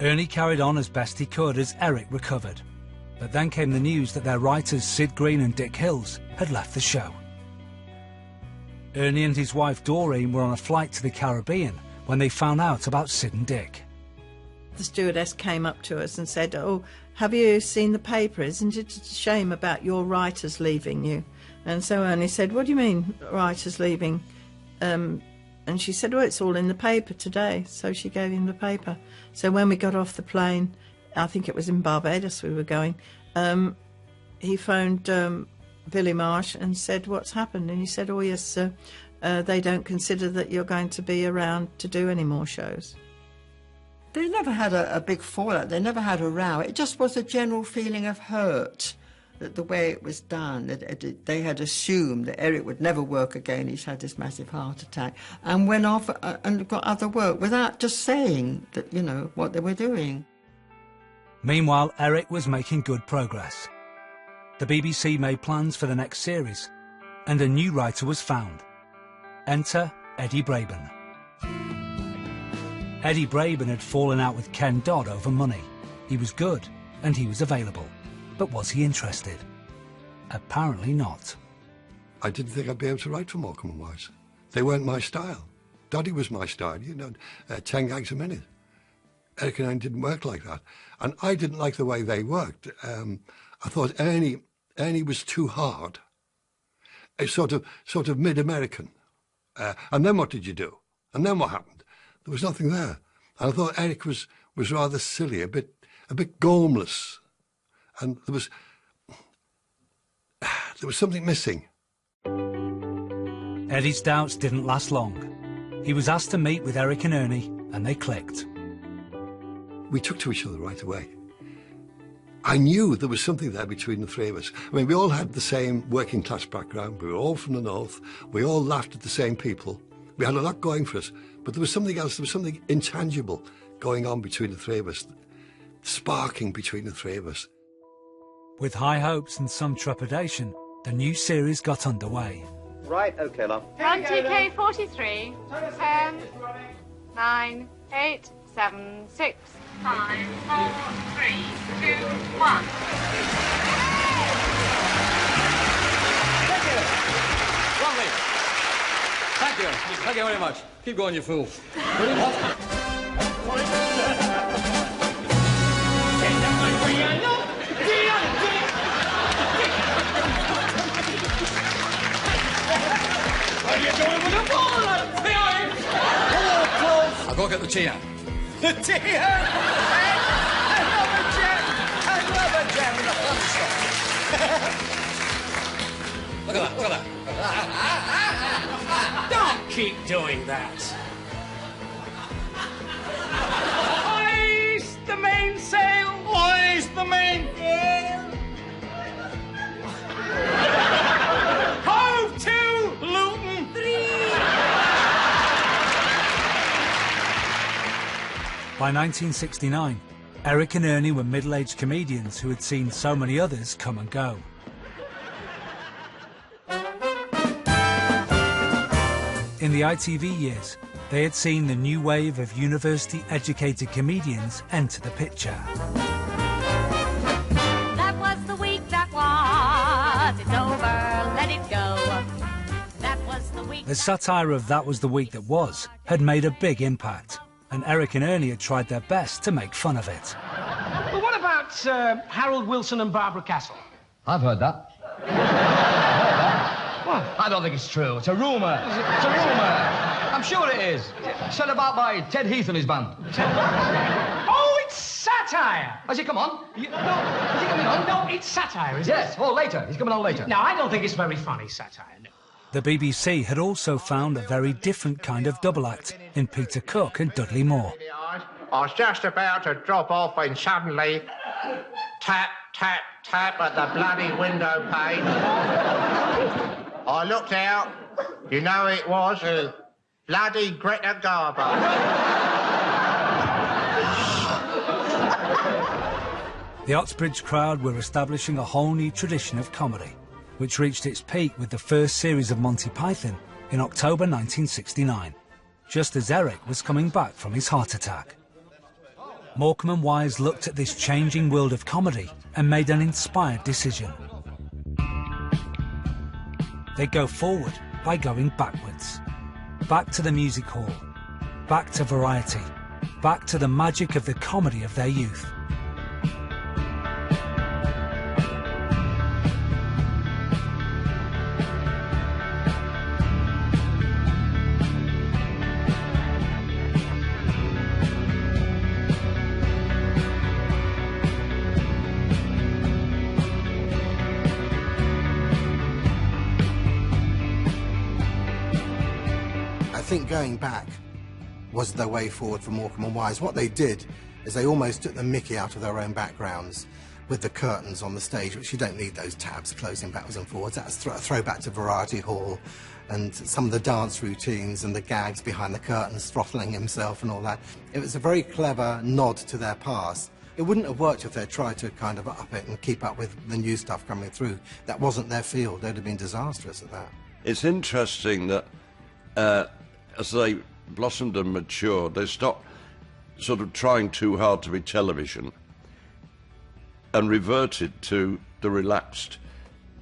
Ernie carried on as best he could as Eric recovered. But then came the news that their writers Sid Green and Dick Hills had left the show. Ernie and his wife Doreen were on a flight to the Caribbean when they found out about Sid and Dick. The stewardess came up to us and said, oh, have you seen the paper? Isn't it a shame about your writers leaving you? And so Ernie said, what do you mean, writers leaving? And she said, well, it's all in the paper today. So she gave him the paper. So when we got off the plane, I think it was in Barbados we were going, he phoned Billy Marsh and said, what's happened? And he said, oh, yes, they don't consider that you're going to be around to do any more shows. They never had a big fallout. They never had a row. It just was a general feeling of hurt that the way it was done, that they had assumed that Eric would never work again. He's had this massive heart attack and went off and got other work without just saying that, you know, what they were doing. Meanwhile, Eric was making good progress. The BBC made plans for the next series, and a new writer was found. Enter Eddie Braben. Eddie Braben had fallen out with Ken Dodd over money. He was good, and he was available. But was he interested? Apparently not. I didn't think I'd be able to write for Morecambe and Wise. They weren't my style. Doddy was my style, you know, 10 gags a minute. Eric and Ernie didn't work like that. And I didn't like the way they worked. I thought Ernie was too hard. A sort of mid-American. And then what did you do? And then what happened? There was nothing there. And I thought Eric was rather silly, a bit gormless. And there was something missing. Eddie's doubts didn't last long. He was asked to meet with Eric and Ernie, and they clicked. We took to each other right away. I knew there was something there between the three of us. I mean, we all had the same working class background. We were all from the north. We all laughed at the same people. We had a lot going for us. But there was something else. There was something intangible going on between the three of us, sparking between the three of us. With high hopes and some trepidation, the new series got underway. Right, OK, love. Run TK 43, 10, 9, 8, 7, 6, 5, 4, 3, 2, 1. Thank you. Lovely. Thank you. Thank you very much. Keep going, you fool. Are you going with the ball? I'll go get the tea out. The tea? I love a jam. I love a jam in a thunderstorm. Look at that, look at that. Don't keep doing that. Hoist the mainsail. Hoist the mainsail. Hove to Luton 3. By 1969, Eric and Ernie were middle-aged comedians who had seen so many others come and go. In the ITV years, they had seen the new wave of university-educated comedians enter the picture. That was the week The satire of That Was the Week That Was had made a big impact, and Eric and Ernie had tried their best to make fun of it. Well, what about Harold Wilson and Barbara Castle? I've heard that. What? I don't think it's true. It's a rumour. It's a rumour. I'm sure it is. Said about by Ted Heath and his band. Oh, it's satire! Has he come on? No, is he coming on? No, it's satire, isn't it? Yes, oh, later. He's coming on later. No, I don't think it's very funny satire, no. The BBC had also found a very different kind of double act in Peter Cook and Dudley Moore. I was just about to drop off when suddenly tap, tap, tap at the bloody window pane. I looked out. You know it was bloody Greta Garbo. The Oxbridge crowd were establishing a whole new tradition of comedy, which reached its peak with the first series of Monty Python in October 1969, just as Eric was coming back from his heart attack. Morecambe and Wise looked at this changing world of comedy and made an inspired decision. They go forward by going backwards. Back to the music hall, back to variety, back to the magic of the comedy of their youth. I think going back was the way forward for Morecambe and Wise. What they did is they almost took the mickey out of their own backgrounds with the curtains on the stage, which you don't need those tabs closing backwards and forwards. That's a throwback to Variety Hall, and some of the dance routines and the gags behind the curtains, throttling himself and all that. It was a very clever nod to their past. It wouldn't have worked if they'd tried to kind of up it and keep up with the new stuff coming through. That wasn't their field. They'd have been disastrous at that. It's interesting that as they blossomed and matured, they stopped sort of trying too hard to be television and reverted to the relaxed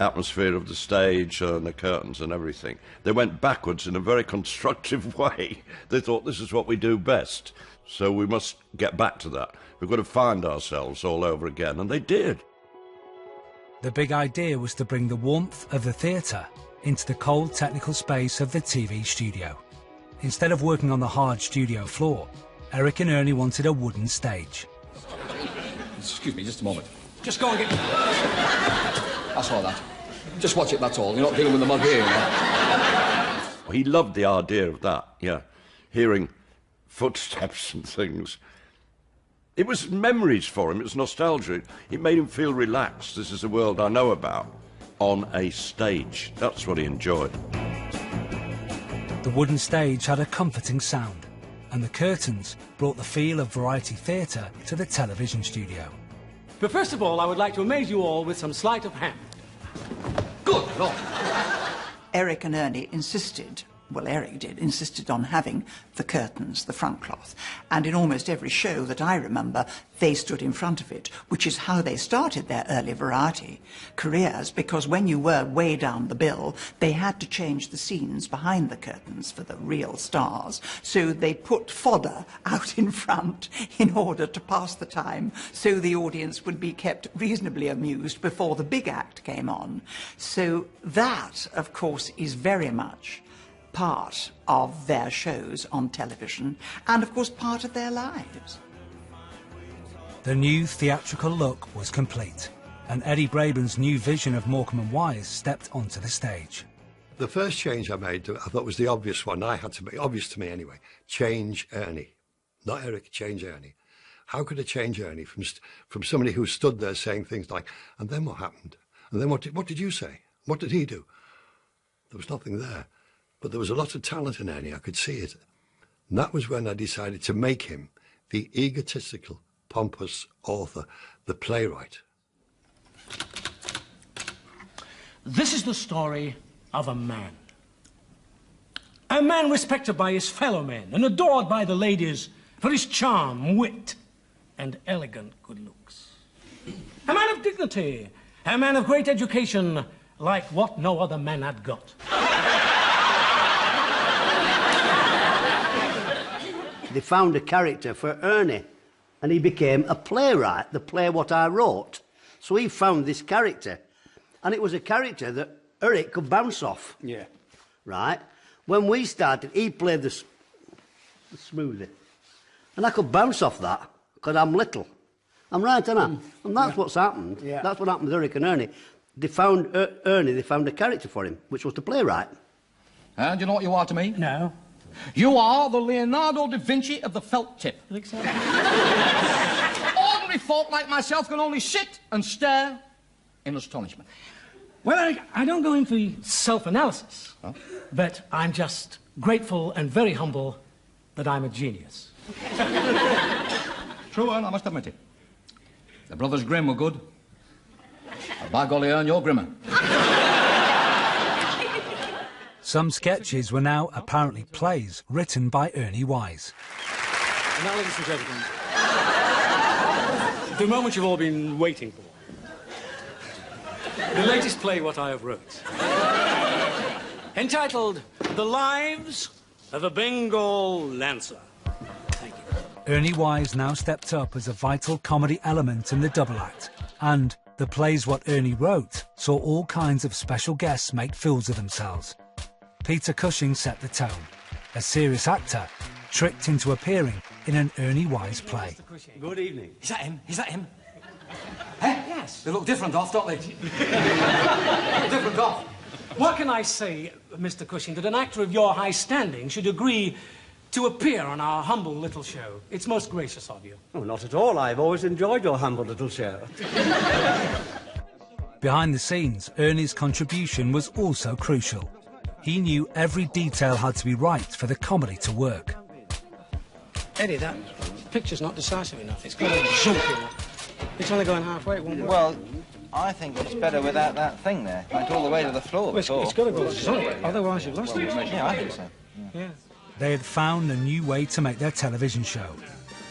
atmosphere of the stage and the curtains and everything. They went backwards in a very constructive way. They thought, this is what we do best, so we must get back to that. We've got to find ourselves all over again, and they did. The big idea was to bring the warmth of the theatre into the cold technical space of the TV studio. Instead of working on the hard studio floor, Eric and Ernie wanted a wooden stage. Excuse me, just a moment. Just go and get... That's all that. Just watch it, that's all. You're not dealing with the mug here, you know. He loved the idea of that, yeah. Hearing footsteps and things. It was memories for him, it was nostalgia. It made him feel relaxed. This is a world I know about on a stage. That's what he enjoyed. The wooden stage had a comforting sound, and the curtains brought the feel of variety theatre to the television studio. But first of all, I would like to amaze you all with some sleight of hand. Good Lord. Eric and Ernie insisted on having the curtains, the front cloth. And in almost every show that I remember, they stood in front of it, which is how they started their early variety careers, because when you were way down the bill, they had to change the scenes behind the curtains for the real stars. So they put fodder out in front in order to pass the time, so the audience would be kept reasonably amused before the big act came on. So that, of course, is very much part of their shows on television, and of course part of their lives. The new theatrical look was complete, and Eddie Braben's new vision of Morecambe and Wise stepped onto the stage. The first change I made, I thought was the obvious one. I had to be, obvious to me anyway, change Ernie. Not Eric, change Ernie. How could I change Ernie from somebody who stood there saying things like, and then what happened? And then what did you say? What did he do? There was nothing there. But there was a lot of talent in Ernie, I could see it. And that was when I decided to make him the egotistical, pompous author, the playwright. This is the story of a man. A man respected by his fellow men and adored by the ladies for his charm, wit, and elegant good looks. A man of dignity, a man of great education, like what no other man had got. they found a character for Ernie, and he became a playwright, the play what I wrote. So he found this character, and it was a character that Eric could bounce off. Yeah. Right? When we started, he played the smoothie. And I could bounce off that, because I'm little. I'm right, aren't I? And that's what's happened. Yeah. That's what happened with Eric and Ernie. They found Ernie, they found a character for him, which was the playwright. And you know what you are to me? No. You are the Leonardo da Vinci of the felt tip. Ordinary folk like myself can only sit and stare in astonishment. Well, Eric, I don't go in for self-analysis, but I'm just grateful and very humble that I'm a genius. True, Ern, I must admit it. The Brothers Grimm were good. And by golly, Ern, you're grimmer. Some sketches were now apparently plays written by Ernie Wise. And now, ladies and gentlemen, the moment you've all been waiting for. The latest play what I have wrote. Entitled The Lives of a Bengal Lancer. Ernie Wise now stepped up as a vital comedy element in the double act, and the plays what Ernie wrote saw all kinds of special guests make fools of themselves. Peter Cushing set the tone, a serious actor tricked into appearing in an Ernie Wise play. Good evening. Is that him? Is that him? Eh? Yes. They look different off, don't they? They look different off. What can I say, Mr. Cushing, that an actor of your high standing should agree to appear on our humble little show? It's most gracious of you. Oh, not at all. I've always enjoyed your humble little show. Behind the scenes, Ernie's contribution was also crucial. He knew every detail had to be right for the comedy to work. Eddie, that picture's not decisive enough. It's got to be zoom enough. It's only going halfway. It won't work. Well, I think it's better without that thing there. Like all the way to the floor. Well, it's got to go zoom, otherwise you've lost it. Yeah, I think so. Yeah. They had found a new way to make their television show.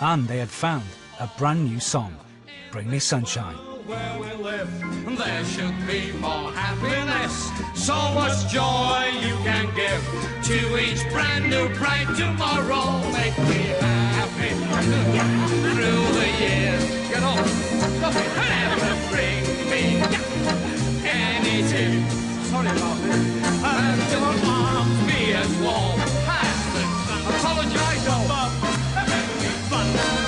And they had found a brand new song, Bring Me Sunshine. Where we live, there should be more happiness. So much joy you can give to each brand new bright tomorrow. Make me happy through the years. Get on, stop it, never bring me anything. Sorry about this. And your arms be as warm as the sun. Apologise, Bob. Bring me fun,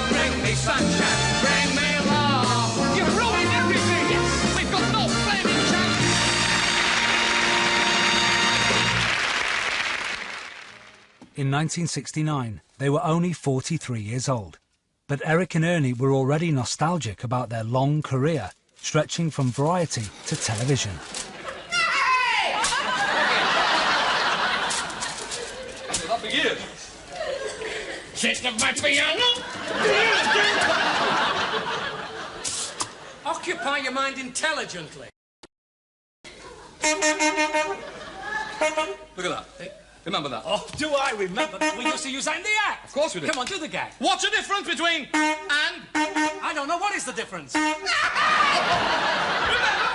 bring me sunshine, bring me love. You ruined everything. Yes, we've got no flaming chance. In 1969, they were only 43 years old. But Eric and Ernie were already nostalgic about their long career, stretching from variety to television. Not for you. Sit at my piano. Occupy your mind intelligently. Look at that. Remember that? Oh, do I remember? We used to use that in the act. Of course we did. Come on, do the gag. What's the difference between and? I don't know. What is the difference? Remember,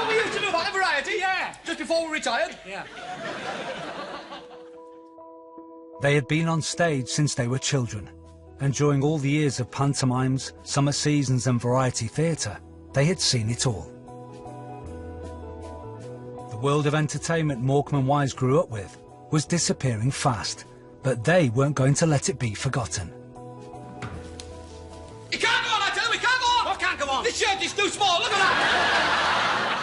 we used to do that in variety? Yeah. Just before we retired? Yeah. They had been on stage since they were children, and during all the years of pantomimes, summer seasons and variety theatre, they had seen it all. The world of entertainment Morecambe and Wise grew up with was disappearing fast, but they weren't going to let it be forgotten. It can't go on, I tell you, it can't go on! What can't go on? This shirt is too small, look at that!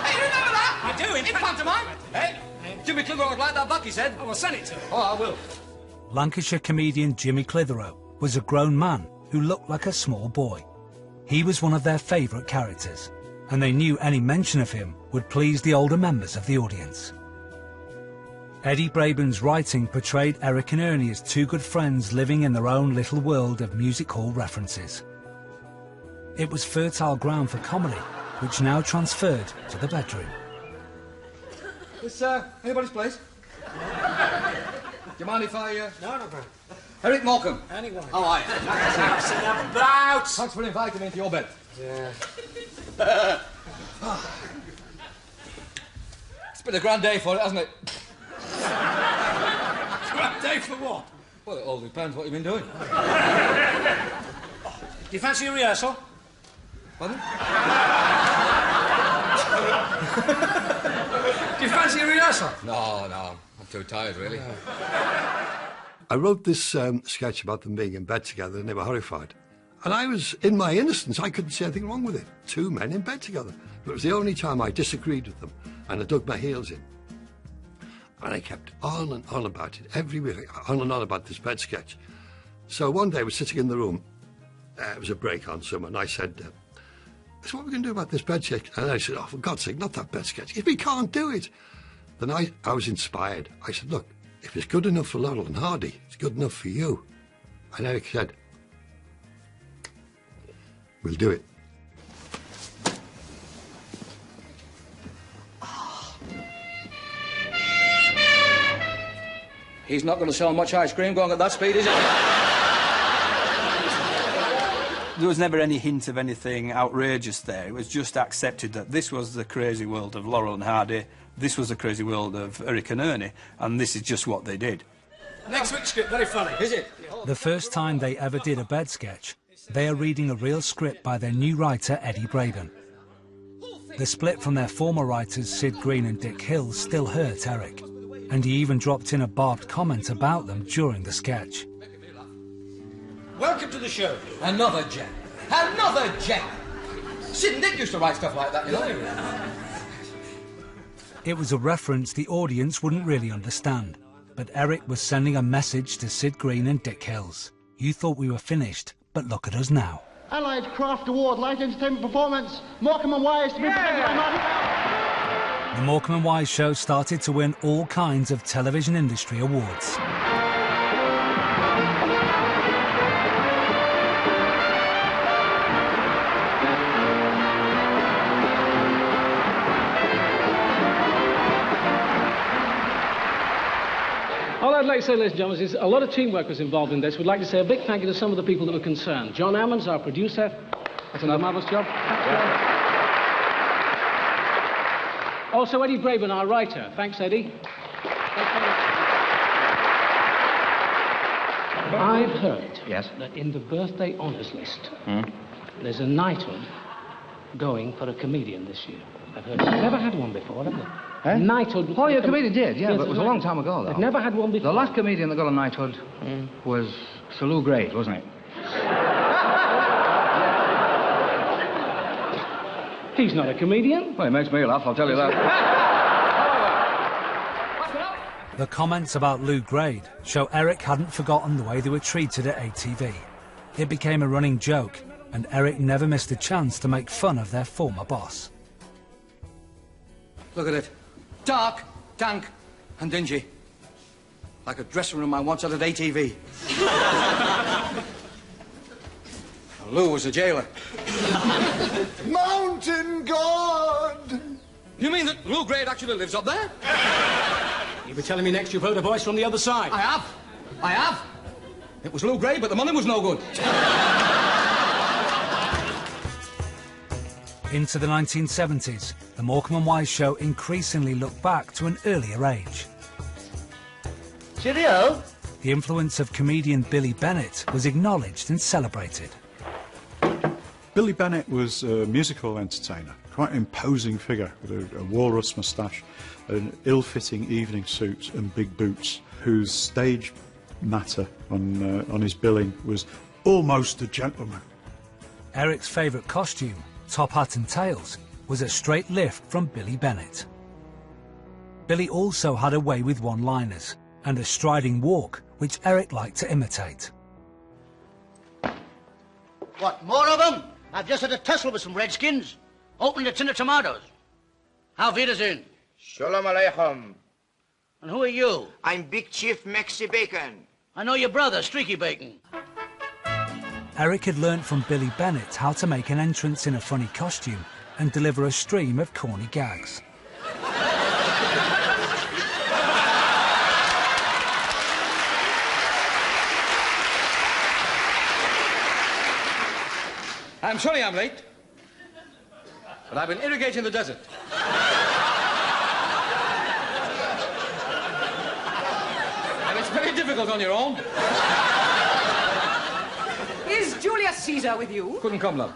Hey, remember that? I do, in pantomime. Hey, Jimmy Clitheroe would like that back, he said. I will send it to him. Oh, I will. Lancashire comedian Jimmy Clitheroe was a grown man who looked like a small boy. He was one of their favourite characters, and they knew any mention of him would please the older members of the audience. Eddie Braben's writing portrayed Eric and Ernie as two good friends living in their own little world of music hall references. It was fertile ground for comedy, which now transferred to the bedroom. This, anybody's place? Do you mind if I, No, no, bro. Eric Morecambe. Anyone. How are you? About. Thanks for inviting me into your bed. Yeah. It's been a grand day for it, hasn't it? Grand day for what? Well, it all depends what you've been doing. Do you fancy a rehearsal? Pardon? Do you fancy a rehearsal? No, I'm too tired, really. I wrote this sketch about them being in bed together and they were horrified. And I was, in my innocence, I couldn't see anything wrong with it. Two men in bed together. But it was the only time I disagreed with them, and I dug my heels in. And I kept on and on about it, every week, on and on about this bed sketch. So one day I was sitting in the room, it was a break on summer, and I said, so what are we going to do about this bed sketch? And I said, oh, for God's sake, not that bed sketch. If we can't do it. Then I was inspired. I said, look, if it's good enough for Laurel and Hardy, it's good enough for you. And Eric said, we'll do it. He's not going to sell much ice cream going at that speed, is he? There was never any hint of anything outrageous there. It was just accepted that this was the crazy world of Laurel and Hardy, this was the crazy world of Eric and Ernie, and this is just what they did. Next week's script, very funny. Is it? The first time they ever did a bed sketch, they are reading a real script by their new writer, Eddie Braben. The split from their former writers, Sid Green and Dick Hill, still hurt Eric, and he even dropped in a barbed comment about them during the sketch. Welcome to the show. Another gem. Another gem. Sid and Dick used to write stuff like that, you know. It was a reference the audience wouldn't really understand, but Eric was sending a message to Sid Green and Dick Hills. You thought we were finished, but look at us now. Allied Craft Award Light Entertainment Performance, Morecambe and Wise to be presented by Martin. The Morecambe and Wise show started to win all kinds of television industry awards. All I'd like to say, ladies and gentlemen, is a lot of teamwork was involved in this. We'd like to say a big thank you to some of the people that were concerned. John Ammons, our producer. That's another marvellous job. Also, Eddie Braben, our writer. Thanks, Eddie. I've heard that in the birthday honours list, there's a knighthood going for a comedian this year. I've heard. They've never had one before, have they? Eh? Knighthood. Oh, yeah, a comedian did, yeah, but it was a long time ago, though. They've never had one before. The last comedian that got a knighthood was Sir Lou Grade, wasn't it? He's not a comedian. Well, he makes me laugh, I'll tell you that. The comments about Lou Grade show Eric hadn't forgotten the way they were treated at ATV. It became a running joke, and Eric never missed a chance to make fun of their former boss. Look at it. Dark, dank, and dingy. Like a dressing room I once had at ATV. Lou was a jailer. Mountain God! You mean that Lou Grade actually lives up there? You'll be telling me next you've heard a voice from the other side. I have. I have. It was Lou Grade, but the money was no good. Into the 1970s, the Morecambe and Wise show increasingly looked back to an earlier age. Cheerio! The influence of comedian Billy Bennett was acknowledged and celebrated. Billy Bennett was a musical entertainer, quite an imposing figure with a walrus moustache, an ill-fitting evening suit and big boots, whose stage matter on his billing was almost a gentleman. Eric's favourite costume, top hat and tails, was a straight lift from Billy Bennett. Billy also had a way with one-liners and a striding walk, which Eric liked to imitate. What, more of them? I've just had a tussle with some redskins. Opened a tin of tomatoes. Auf Wiedersehen. Shalom Aleichem. And who are you? I'm Big Chief Mexi Bacon. I know your brother, Streaky Bacon. Eric had learnt from Billy Bennett how to make an entrance in a funny costume and deliver a stream of corny gags. I'm sorry I'm late, but I've been irrigating the desert. And it's very it difficult on your own. Is Julius Caesar with you? Couldn't come, love.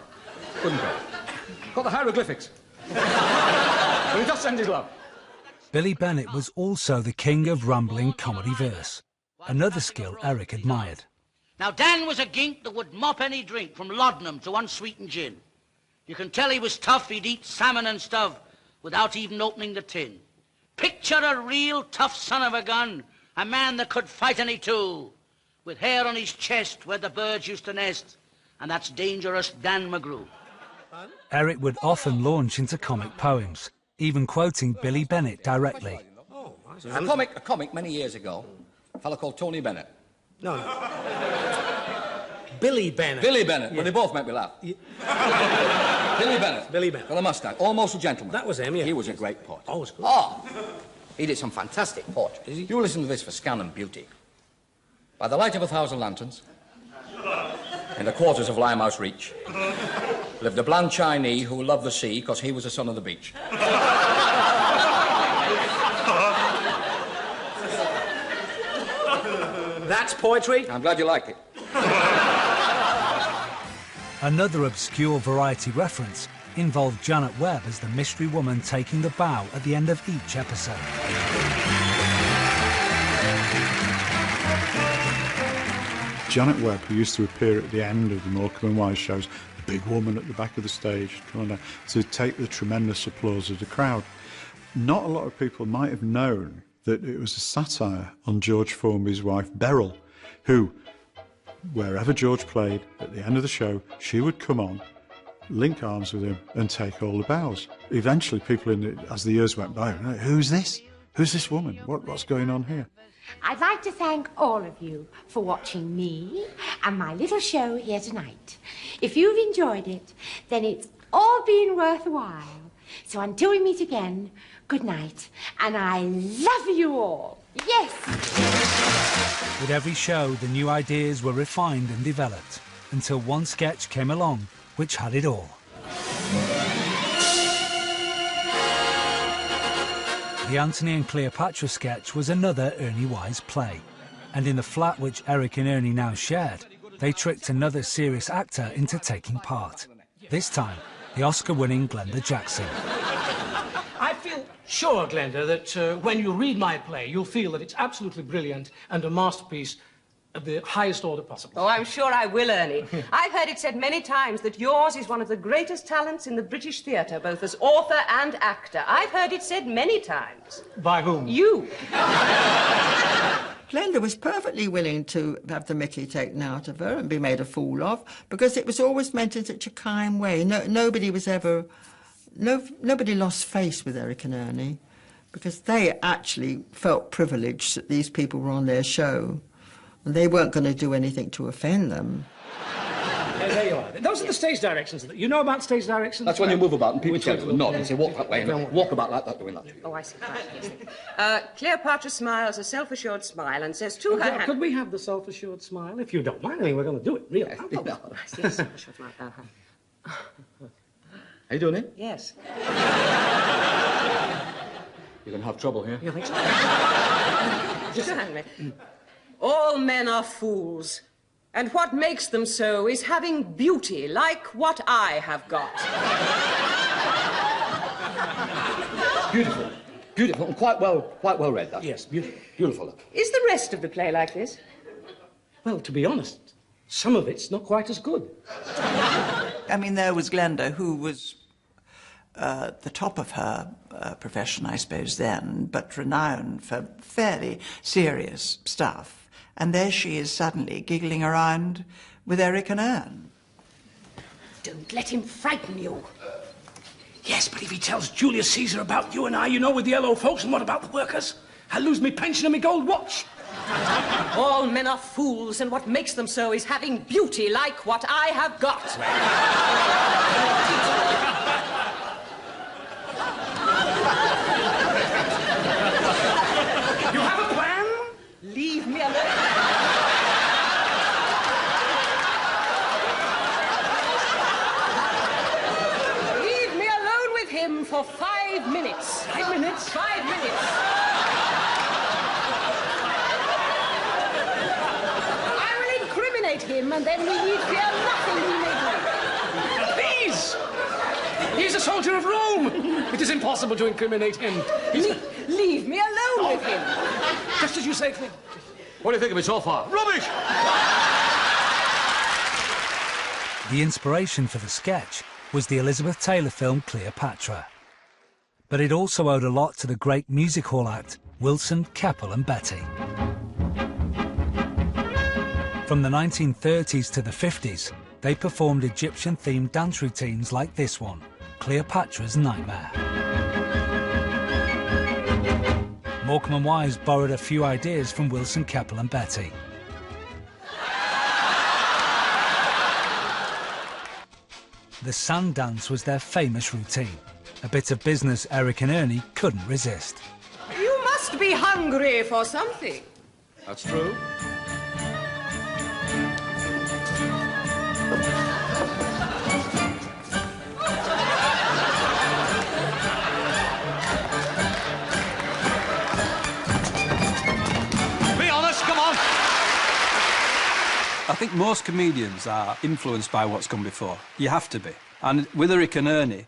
Couldn't come. Got the hieroglyphics. But he does send his love. Billy Bennett was also the king of rumbling comedy verse, another skill Eric admired. Now, Dan was a gink that would mop any drink, from laudanum to unsweetened gin. You can tell he was tough, he'd eat salmon and stuff without even opening the tin. Picture a real tough son of a gun, a man that could fight any two, with hair on his chest where the birds used to nest, and that's dangerous Dan McGrew. Eric would often launch into comic poems, even quoting Billy Bennett directly. A comic many years ago, a fellow called Tony Bennett. No. Billy Bennett. Billy Bennett. Yeah. Well, they both make me laugh. Yeah. Billy Bennett. Billy Bennett. Got a moustache. Almost a gentleman. That was him, yeah. He was a great poet. Oh, was good. Oh! He did some fantastic poetry. You listen to this for scan and beauty. By the light of 1,000 lanterns, in the quarters of Limehouse Reach, lived a bland Chinese who loved the sea because he was the son of the beach. That's poetry? I'm glad you liked it. Another obscure variety reference involved Janet Webb as the mystery woman taking the bow at the end of each episode. Janet Webb, who used to appear at the end of the Morecambe and Wise shows, the big woman at the back of the stage, coming down to take the tremendous applause of the crowd. Not a lot of people might have known that it was a satire on George Formby's wife, Beryl, who, wherever George played, at the end of the show, she would come on, link arms with him, and take all the bows. Eventually, people, as the years went by, who's this? Who's this woman? What's going on here? I'd like to thank all of you for watching me and my little show here tonight. If you've enjoyed it, then it's all been worthwhile. So until we meet again, good night, and I love you all. Yes! With every show, the new ideas were refined and developed, until one sketch came along which had it all. The Antony and Cleopatra sketch was another Ernie Wise play, and in the flat which Eric and Ernie now shared, they tricked another serious actor into taking part. This time, the Oscar-winning Glenda Jackson. I feel sure, Glenda, that when you read my play, you'll feel that it's absolutely brilliant and a masterpiece of the highest order possible. Oh, I'm sure I will, Ernie. I've heard it said many times that yours is one of the greatest talents in the British theatre, both as author and actor. I've heard it said many times. By whom? You. Glenda was perfectly willing to have the mickey taken out of her and be made a fool of, because it was always meant in such a kind way. Nobody was ever... nobody lost face with Eric and Ernie, because they actually felt privileged that these people were on their show, and they weren't going to do anything to offend them. There you are. Those are the stage directions. You know about stage directions? That's when you move about and people tell you, nod and say, walk that way, and walk about like that, doing that. Oh, I see. Right. Cleopatra smiles a self-assured smile and says to her... Could we have the self-assured smile, if you don't mind? I mean, we're going to do it, really. Yes, self-assured like that. Are you doing it? Yes. You're going to have trouble here. You think so? Just hand me. All men are fools, and what makes them so is having beauty like what I have got. Beautiful. Beautiful, and quite well read, that. Yes, beautiful. Beautiful. Is the rest of the play like this? Well, to be honest, some of it's not quite as good. I mean, there was Glenda, who was the top of her profession, I suppose, then, but renowned for fairly serious stuff. And there she is suddenly giggling around with Eric and Ern. Don't let him frighten you. Yes, but if he tells Julius Caesar about you and I, you know, with the yellow folks, and what about the workers? I'll lose me pension and me gold watch. All men are fools, and what makes them so is having beauty like what I have got. You have a plan? Leave me alone. Leave me alone with him for 5 minutes. 5 minutes? 5 minutes. criminate him, and then we need fear nothing he may do. Please! He's a soldier of Rome. It is impossible to incriminate him. Leave me alone with him. Just as you say, Clint. What do you think of it so far? Rubbish! The inspiration for the sketch was the Elizabeth Taylor film Cleopatra. But it also owed a lot to the great music hall act Wilson, Keppel and Betty. From the 1930s to the 50s, they performed Egyptian-themed dance routines like this one, Cleopatra's Nightmare. Morecambe and Wise borrowed a few ideas from Wilson, Keppel and Betty. The sand dance was their famous routine, a bit of business Eric and Ernie couldn't resist. You must be hungry for something. That's true. I think most comedians are influenced by what's come before. You have to be. And with Eric and Ernie,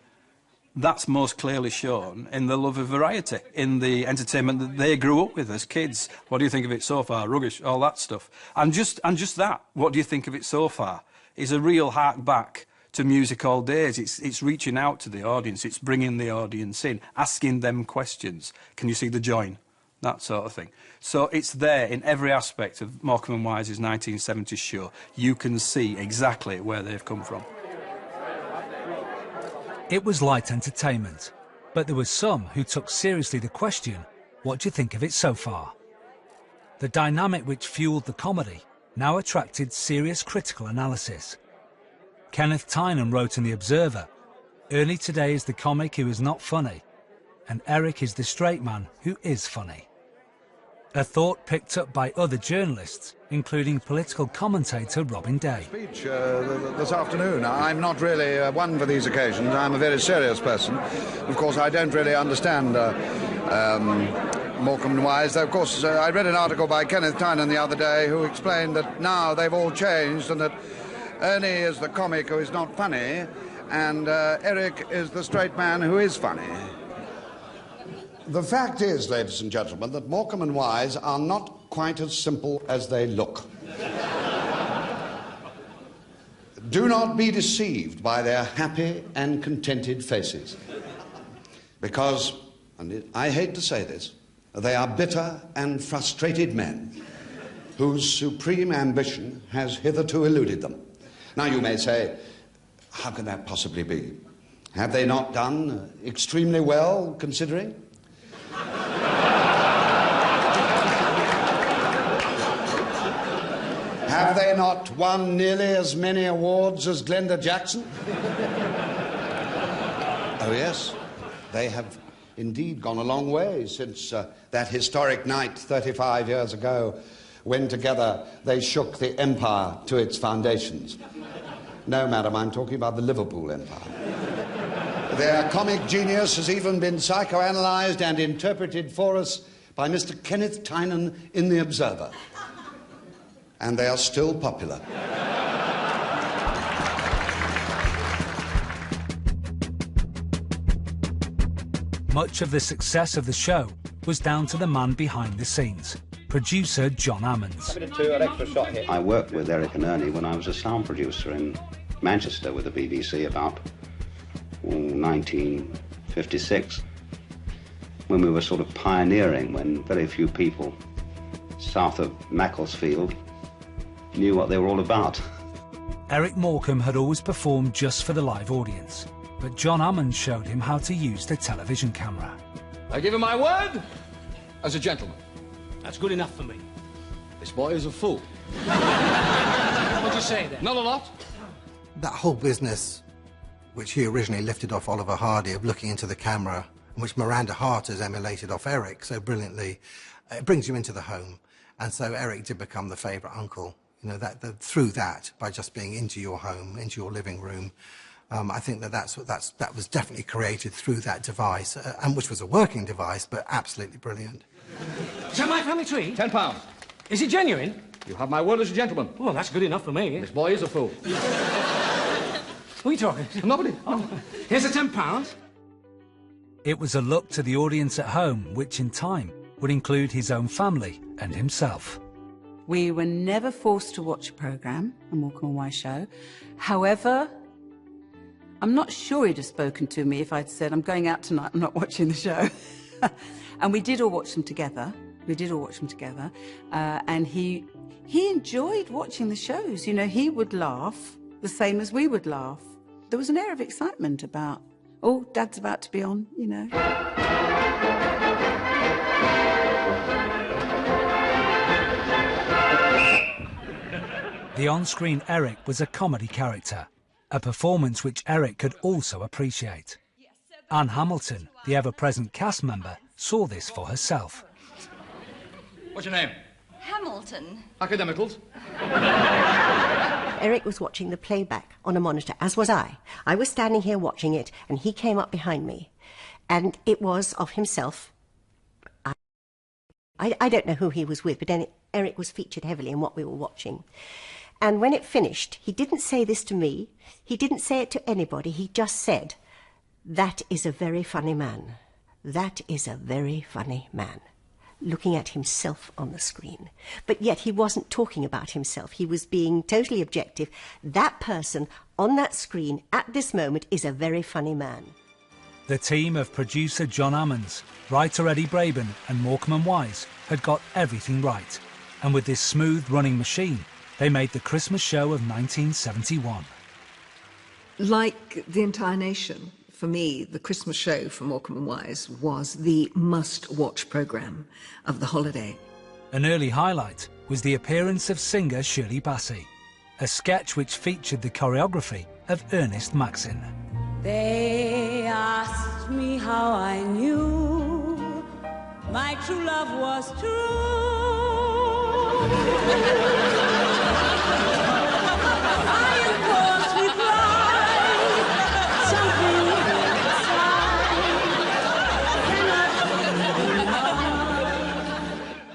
that's most clearly shown in the love of variety, in the entertainment that they grew up with as kids. What do you think of it so far? Rubbish, all that stuff. And just that, what do you think of it so far, is a real hark back to music all days. It's reaching out to the audience, it's bringing the audience in, asking them questions. Can you see the join? That sort of thing. So it's there in every aspect of Morecambe and Wise's 1970s show. You can see exactly where they've come from. It was light entertainment, but there were some who took seriously the question, what do you think of it so far? The dynamic which fueled the comedy now attracted serious critical analysis. Kenneth Tynan wrote in The Observer, Ernie today is the comic who is not funny, and Eric is the straight man who is funny. A thought picked up by other journalists, including political commentator Robin Day. Speech this afternoon. I'm not really one for these occasions. I'm a very serious person. Of course, I don't really understand Morecambe and Wise. Though, of course, I read an article by Kenneth Tynan the other day who explained that now they've all changed and that Ernie is the comic who is not funny and Eric is the straight man who is funny. The fact is, ladies and gentlemen, that Morecambe and Wise are not quite as simple as they look. Do not be deceived by their happy and contented faces. Because, and I hate to say this, they are bitter and frustrated men whose supreme ambition has hitherto eluded them. Now you may say, how can that possibly be? Have they not done extremely well, considering? Have they not won nearly as many awards as Glenda Jackson? Oh, yes. They have indeed gone a long way since that historic night 35 years ago when together they shook the empire to its foundations. No, madam, I'm talking about the Liverpool Empire. Their comic genius has even been psychoanalyzed and interpreted for us by Mr. Kenneth Tynan in The Observer. And they are still popular. Much of the success of the show was down to the man behind the scenes, producer John Ammons. I worked with Eric and Ernie when I was a sound producer in Manchester with the BBC about 1956, when we were sort of pioneering, when very few people south of Macclesfield knew what they were all about. Eric Morecambe had always performed just for the live audience, but John Ammons showed him how to use the television camera. I give him my word as a gentleman. That's good enough for me. This boy is a fool. What'd you say then? Not a lot. That whole business, which he originally lifted off Oliver Hardy, of looking into the camera, and which Miranda Hart has emulated off Eric so brilliantly, it brings you into the home. And so Eric did become the favourite uncle. You know, through that, by just being into your home, into your living room, I think that was definitely created through that device, and which was a working device, but absolutely brilliant. Is that my family tree? £10. Is it genuine? You have my word as a gentleman. Well, that's good enough for me. This boy is a fool. Who are you talking? Nobody. Oh. Here's the £10. It was a look to the audience at home, which in time would include his own family and himself. We were never forced to watch a programme, a Morecambe and Wise show. However, I'm not sure he'd have spoken to me if I'd said, I'm going out tonight, I'm not watching the show. And we did all watch them together. And he enjoyed watching the shows. You know, he would laugh the same as we would laugh. There was an air of excitement about, oh, Dad's about to be on, you know. The on-screen Eric was a comedy character, a performance which Eric could also appreciate. Anne Hamilton, the ever-present cast member, saw this for herself. What's your name? Hamilton. Academicals? Eric was watching the playback on a monitor, as was I. I was standing here watching it, and he came up behind me. And it was of himself. I don't know who he was with, but Eric was featured heavily in what we were watching. And when it finished, he didn't say this to me. He didn't say it to anybody. He just said, "That is a very funny man. That is a very funny man." Looking at himself on the screen. But yet he wasn't talking about himself. He was being totally objective. That person on that screen at this moment is a very funny man. The team of producer John Ammons, writer Eddie Braben and Morecambe and Wise had got everything right. And with this smooth-running machine, they made the Christmas show of 1971. Like the entire nation, for me, the Christmas show for Morecambe and Wise was the must-watch programme of the holiday. An early highlight was the appearance of singer Shirley Bassey, a sketch which featured the choreography of Ernest Maxin. They asked me how I knew my true love was true. I, of course, replied, something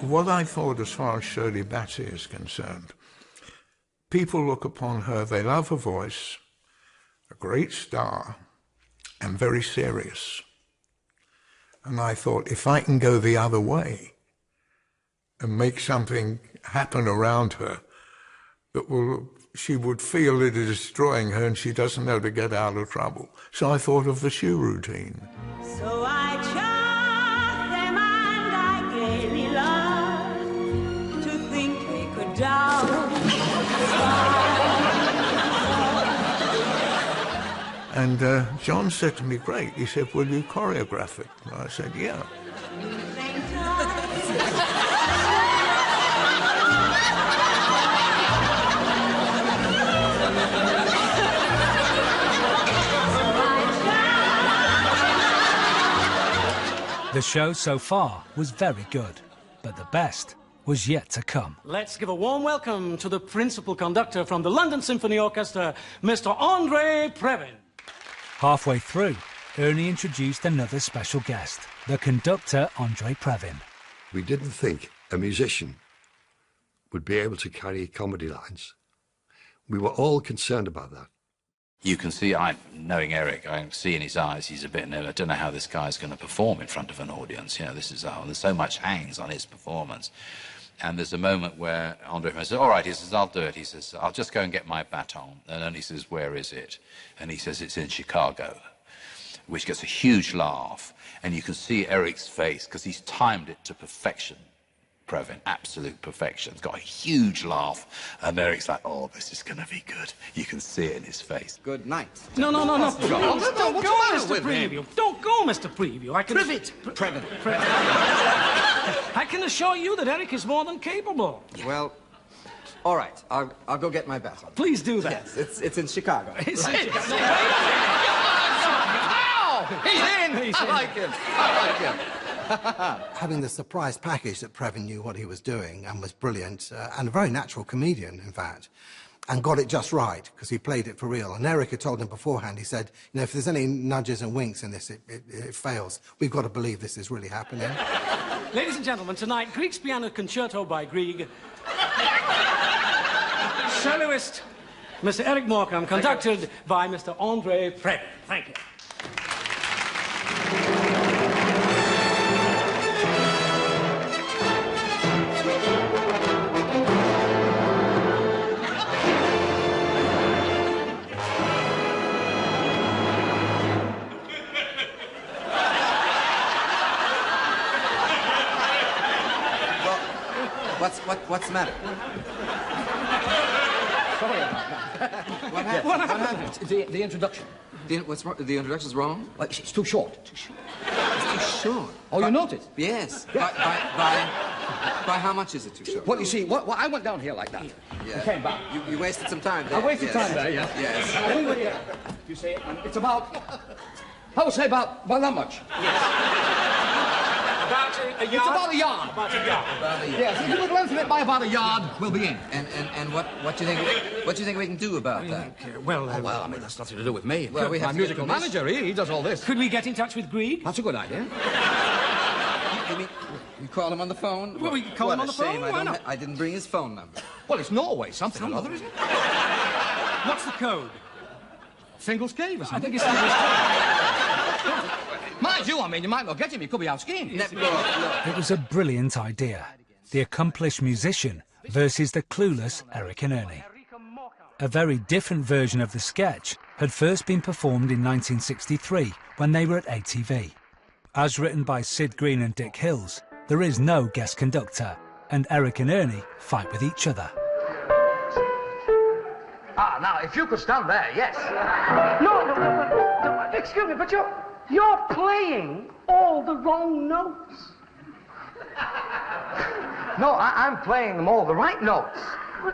inside. What I thought as far as Shirley Bassey is concerned, people look upon her, they love her voice, a great star, and very serious. And I thought, if I can go the other way and make something happen around her that she would feel it is destroying her and she doesn't know to get out of trouble. So I thought of the shoe routine. So I charmed them and I gaily loved to think they could down. And John said to me, great. He said, will you choreograph it? And I said, yeah. The show so far was very good, but the best was yet to come. Let's give a warm welcome to the principal conductor from the London Symphony Orchestra, Mr. Andre Previn. Halfway through, Ernie introduced another special guest, the conductor Andre Previn. We didn't think a musician would be able to carry comedy lines. We were all concerned about that. You can see, knowing Eric, I can see in his eyes he's a bit nervous. I don't know how this guy's going to perform in front of an audience. You know, this is there's so much hangs on his performance. And there's a moment where Andre says, all right, he says, I'll do it. He says, I'll just go and get my baton. And then he says, where is it? And he says, it's in Chicago, which gets a huge laugh. And you can see Eric's face, because he's timed it to perfection. Previn, absolute perfection. It's got a huge laugh. And Eric's like, oh, this is going to be good. You can see it in his face. Good night. No. Don't go, Mr. Preview. Preview. Don't go, Mr. Preview. I can... Privet. Previn. I can assure you that Eric is more than capable. Well, all right. I'll go get my baton. Please do that. Yes, it's in Chicago. It's right. in Chicago. He's in! I like him. Having the surprise package that Previn knew what he was doing and was brilliant, and a very natural comedian, in fact, and got it just right, because he played it for real. And Eric had told him beforehand, he said, you know, if there's any nudges and winks in this, it fails. We've got to believe this is really happening. Ladies and gentlemen, tonight, Grieg's Piano Concerto by Grieg. soloist, Mr. Eric Morecambe, conducted by Mr. Andre Previn. Thank you. What's the matter? Sorry about that. What happened? The introduction. The introduction's wrong? It's too short. Too short. It's too short. Oh, you noticed? Yes. Yeah. By how much is it too short? Well, you see, I went down here like that. Yeah. I came back. You wasted some time there. I wasted time there, yeah. Yes. And we were here. You see, and it's about, I would say about that much. Yes. About a yard? It's about a yard. About a yard. About a yard. Yes, if you would lengthen it by about a yard, we'll be in. And what do you think we can do about that? Well, I mean, that's nothing to do with me. Well, we have my to musical manager, he does all this. Could we get in touch with Grieg? That's a good idea. You mean, you call him on the phone? Well, we can call him on the phone. Why not? I didn't bring his phone number. Well, it's Norway, something or other, isn't it? What's the code? Singles cave or something. I think it's Singles Cave. Mind you, I mean, you might not get him. He could be out skiing. It was a brilliant idea. The accomplished musician versus the clueless Eric and Ernie. A very different version of the sketch had first been performed in 1963 when they were at ATV. As written by Sid Green and Dick Hills, there is no guest conductor, and Eric and Ernie fight with each other. Ah, now, if you could stand there, yes. No, excuse me, but you're playing all the wrong notes. No, I'm playing them all the right notes.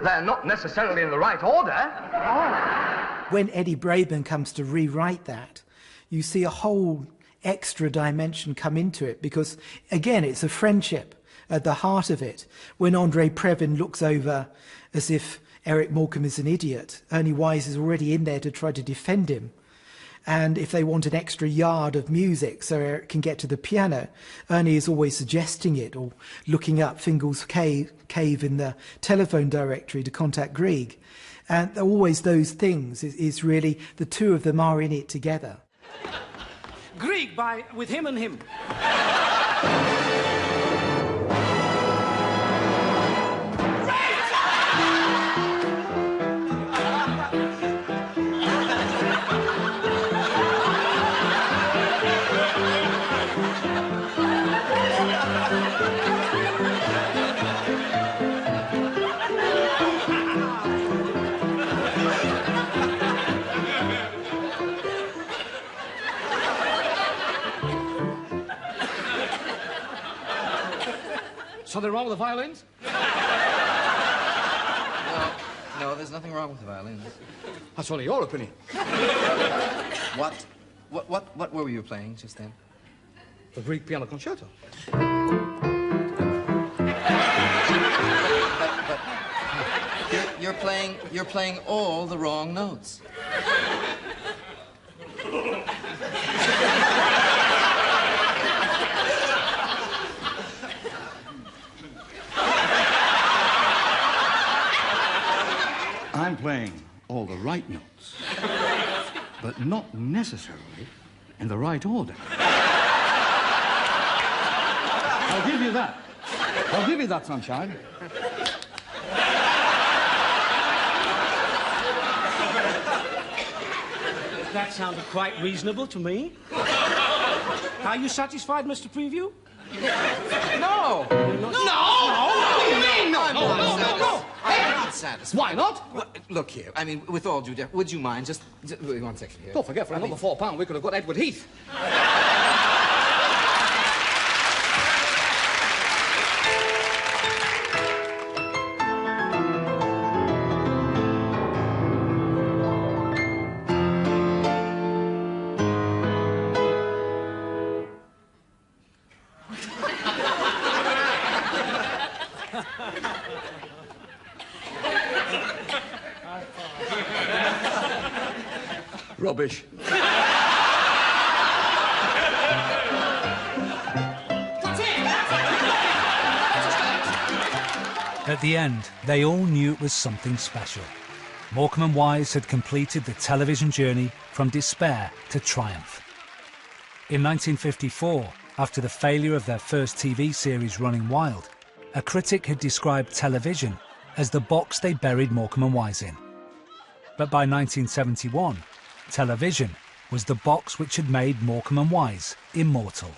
They're not necessarily in the right order. Oh. When Eddie Braben comes to rewrite that, you see a whole extra dimension come into it because, again, it's a friendship at the heart of it. When Andre Previn looks over as if Eric Morecambe is an idiot, Ernie Wise is already in there to try to defend him. And if they want an extra yard of music so Eric can get to the piano, Ernie is always suggesting it or looking up Fingal's cave in the telephone directory to contact Grieg. And always those things is really the two of them are in it together. Grieg with him and him. Something wrong with the violins? No, there's nothing wrong with the violins. That's only your opinion. What were you playing just then? The Greek piano concerto. But you're playing all the wrong notes. I'm playing all the right notes, but not necessarily in the right order. I'll give you that. I'll give you that, sunshine. That sounded quite reasonable to me. Are you satisfied, Mr. Preview? No! What do you mean, no? No! I'm not satisfied. Why not? Well, look here, I mean, with all due deference, would you mind just wait 1 second here? Don't forget, for another £4, we could have got Edward Heath. Rubbish. At the end, they all knew it was something special. Morecambe and Wise had completed the television journey from despair to triumph. In 1954, after the failure of their first TV series Running Wild, a critic had described television as the box they buried Morecambe and Wise in. But by 1971, television was the box which had made Morecambe and Wise immortal.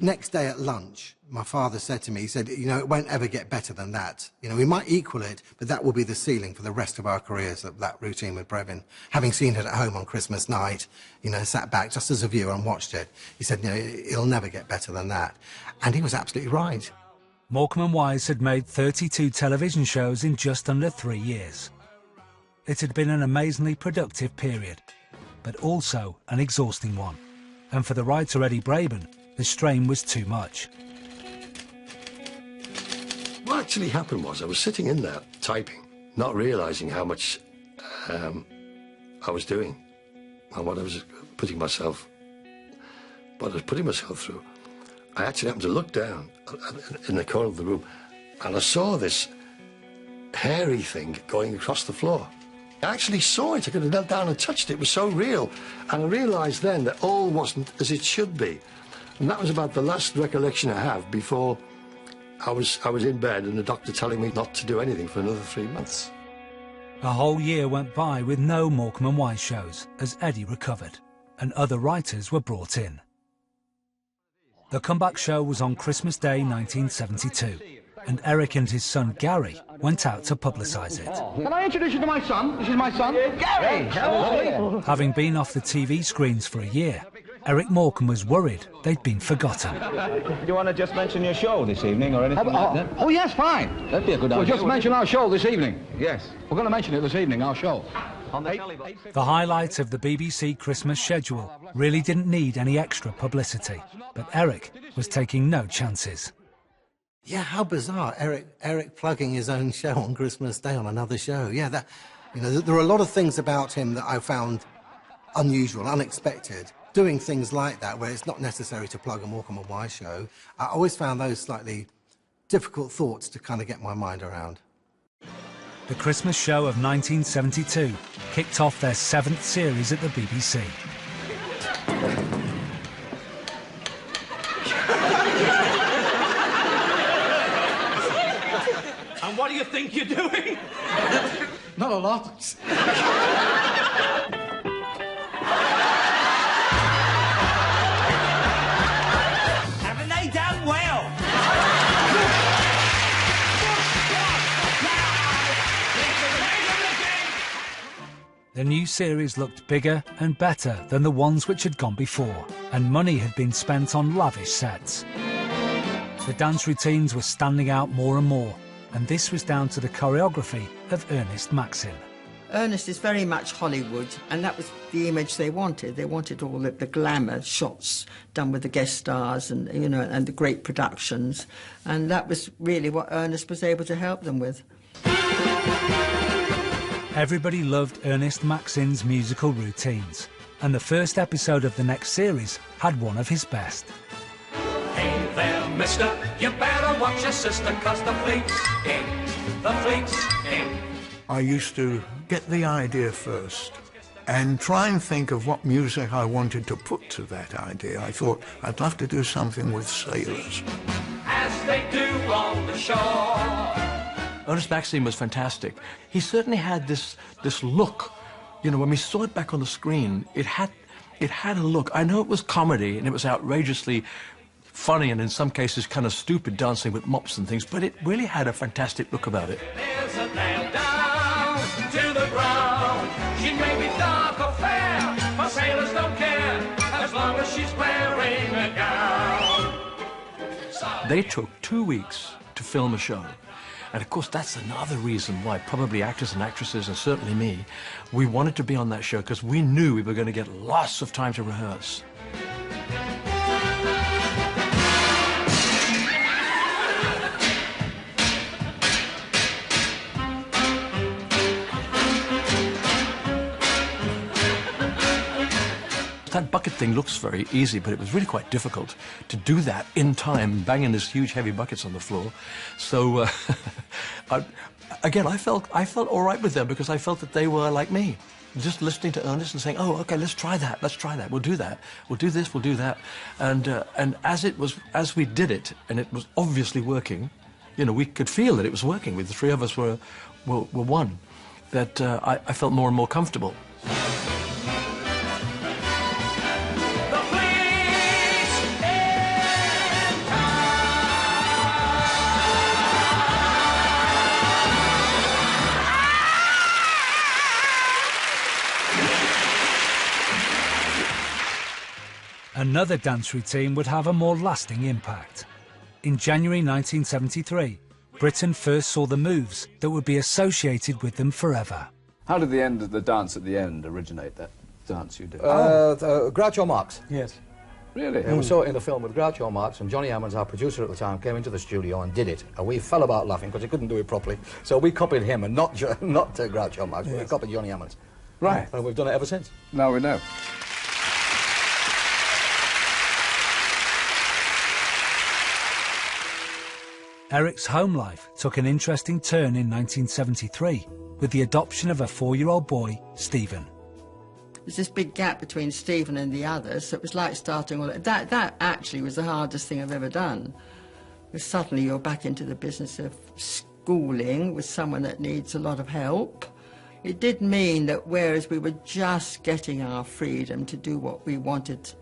Next day at lunch, my father said to me, he said, you know, it won't ever get better than that. You know, we might equal it, but that will be the ceiling for the rest of our careers, that routine with Previn. Having seen it at home on Christmas night, you know, sat back just as a viewer and watched it, he said, you know, it'll never get better than that. And he was absolutely right. Morecambe and Wise had made 32 television shows in just under 3 years. It had been an amazingly productive period, but also an exhausting one. And for the writer Eddie Braben, the strain was too much. What actually happened was I was sitting in there typing, not realising how much I was doing and what I was putting myself through. I actually happened to look down in the corner of the room and I saw this hairy thing going across the floor. I actually saw it. I could have knelt down and touched it. It was so real. And I realised then that all wasn't as it should be. And that was about the last recollection I have before I was in bed and the doctor telling me not to do anything for another 3 months. A whole year went by with no Morecambe and Wise shows as Eddie recovered, and other writers were brought in. The comeback show was on Christmas Day 1972, and Eric and his son Gary went out to publicise it. Can I introduce you to my son? This is my son, Gary. Hello. Having been off the TV screens for a year, Eric Morecambe was worried they'd been forgotten. Do you want to just mention your show this evening or anything like that? Oh, yes, fine. That'd be a good idea. We'll just mention our show this evening. Yes. We're going to mention it this evening, our show. The highlight of the BBC Christmas schedule really didn't need any extra publicity, but Eric was taking no chances. Yeah, how bizarre. Eric plugging his own show on Christmas Day on another show. Yeah, that, you know, there are a lot of things about him that I found unusual, unexpected. Doing things like that, where it's not necessary to plug a Morecambe and Wise show, I always found those slightly difficult thoughts to kind of get my mind around. The Christmas show of 1972 kicked off their 7th series at the BBC. And what do you think you're doing? Not a lot. Haven't they done well? The new series looked bigger and better than the ones which had gone before, and money had been spent on lavish sets. The dance routines were standing out more and more, and this was down to the choreography of Ernest Maxim. Ernest is very much Hollywood, and that was the image they wanted. They wanted all the glamour shots done with the guest stars and, you know, and the great productions, and that was really what Ernest was able to help them with. Everybody loved Ernest Maxim's musical routines, and the first episode of the next series had one of his best. Hey there, mister, you better watch your sister, 'cause the fleet's in, the fleet's in. I used to get the idea first and try and think of what music I wanted to put to that idea. I thought I'd love to do something with sailors. As they do on the shore. Ernest Maxim was fantastic. He certainly had this look. You know, when we saw it back on the screen, it had a look. I know it was comedy and it was outrageously funny and in some cases kind of stupid, dancing with mops and things, but it really had a fantastic look about it. There's a nail down to the ground. She may be dark or fair, but sailors don't care as long as she's wearing a gown. They took 2 weeks to film a show. And of course, that's another reason why probably actors and actresses, and certainly me, we wanted to be on that show because we knew we were going to get lots of time to rehearse. that bucket thing looks very easy, but it was really quite difficult to do that in time, banging these huge, heavy buckets on the floor. So, again, I felt all right with them because I felt that they were like me. Just listening to Ernest and saying, "Oh, okay, let's try that. We'll do that. We'll do this. We'll do that." And as we did it, and it was obviously working, you know, we could feel that it was working. The three of us were one. That I felt more and more comfortable. Another dance routine would have a more lasting impact. In January 1973, Britain first saw the moves that would be associated with them forever. How did the dance at the end originate, that dance you did? Groucho Marx. Yes. Really? Yeah, we saw it in the film with Groucho Marx, and Johnny Ammons, our producer at the time, came into the studio and did it. And we fell about laughing because he couldn't do it properly. So we copied him, and not Groucho Marx, but we copied Johnny Ammons. Right. And we've done it ever since. Now we know. Eric's home life took an interesting turn in 1973 with the adoption of a 4-year-old boy, Stephen. There's this big gap between Stephen and the others, so it was like starting all that. That actually was the hardest thing I've ever done. Because suddenly you're back into the business of schooling with someone that needs a lot of help. It did mean that whereas we were just getting our freedom to do what we wanted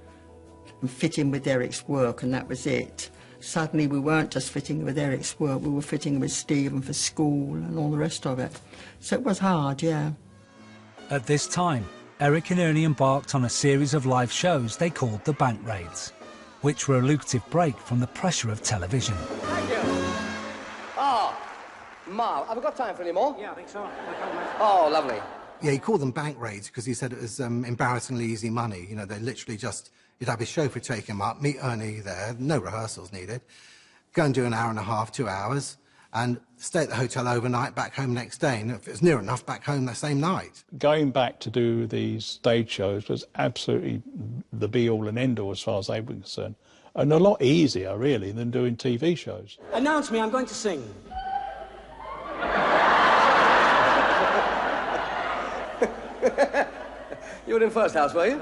and fit in with Eric's work, and that was it, suddenly we weren't just fitting with Eric's work, we were fitting with Stephen for school and all the rest of it. So it was hard, yeah. At this time, Eric and Ernie embarked on a series of live shows they called the Bank Raids, which were a lucrative break from the pressure of television. Thank you. Oh, Ma, have we got time for any more? Yeah, I think so. Oh, lovely. Yeah, he called them bank raids because he said it was embarrassingly easy money. You know, they literally just, you'd have his chauffeur take him up, meet Ernie there, no rehearsals needed, go and do an hour and a half, 2 hours, and stay at the hotel overnight, back home next day, and if it was near enough, back home the same night. Going back to do these stage shows was absolutely the be-all and end-all as far as they were concerned, and a lot easier, really, than doing TV shows. Announce me, I'm going to sing. You were in first house, were you?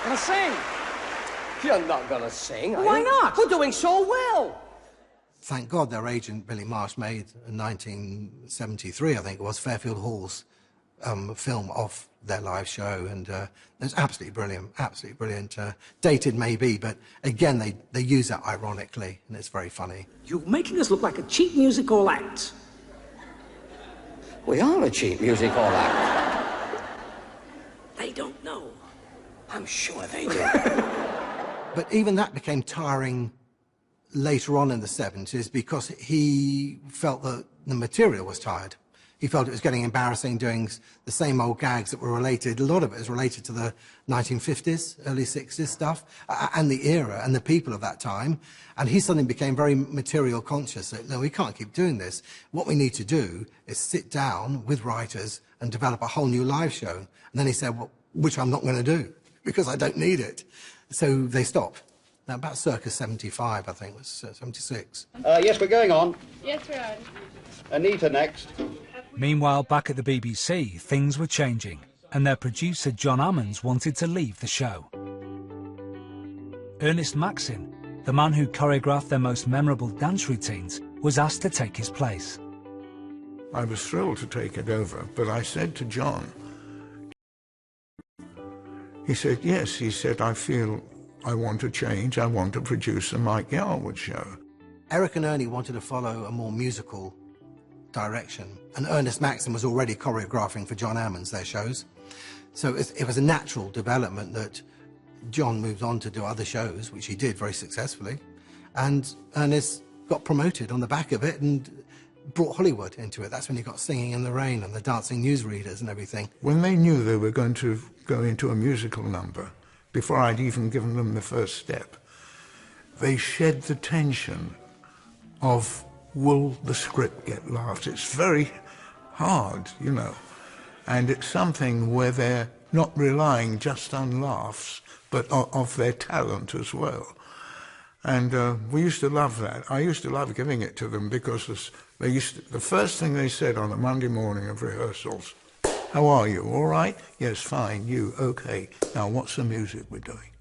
Gonna sing. You're not gonna sing, are Why you? not? We're doing so well. Thank God their agent, Billy Marsh, made in 1973, I think it was, Fairfield Hall's film of their live show, and it's absolutely brilliant, absolutely brilliant. Dated maybe, but again, they use it ironically, and it's very funny. You're making us look like a cheap musical act. We are a cheap musical act. They don't know. I'm sure they do. But even that became tiring later on in the 70s because he felt that the material was tired. He felt it was getting embarrassing doing the same old gags that were related. A lot of it is related to the 1950s, early 60s stuff, and the era and the people of that time. And he suddenly became very material conscious that, no, we can't keep doing this. What we need to do is sit down with writers and develop a whole new live show. And then he said, well, which I'm not going to do because I don't need it. So they stopped. Now, about circa 75, I think, it was 76. Yes, we're going on. Yes, we are. Anita next. Meanwhile, back at the BBC, things were changing, and their producer, John Ammons, wanted to leave the show. Ernest Maxin, the man who choreographed their most memorable dance routines, was asked to take his place. I was thrilled to take it over, but I said to John, he said, yes, he said, I feel I want to change, I want to produce a Mike Yarwood show. Eric and Ernie wanted to follow a more musical direction, and Ernest Maxim was already choreographing for John Ammons their shows. So it was a natural development that John moved on to do other shows, which he did very successfully, and Ernest got promoted on the back of it and brought Hollywood into it. That's when he got Singing in the Rain and the Dancing Newsreaders and everything. When they knew they were going to go into a musical number, before I'd even given them the first step, they shed the tension of, will the script get laughed? It's very hard, you know. And it's something where they're not relying just on laughs, but of their talent as well. And we used to love that. I used to love giving it to them because the first thing they said on a Monday morning of rehearsals, "How are you? All right? Yes, fine. You? Okay. Now, what's the music we're doing?"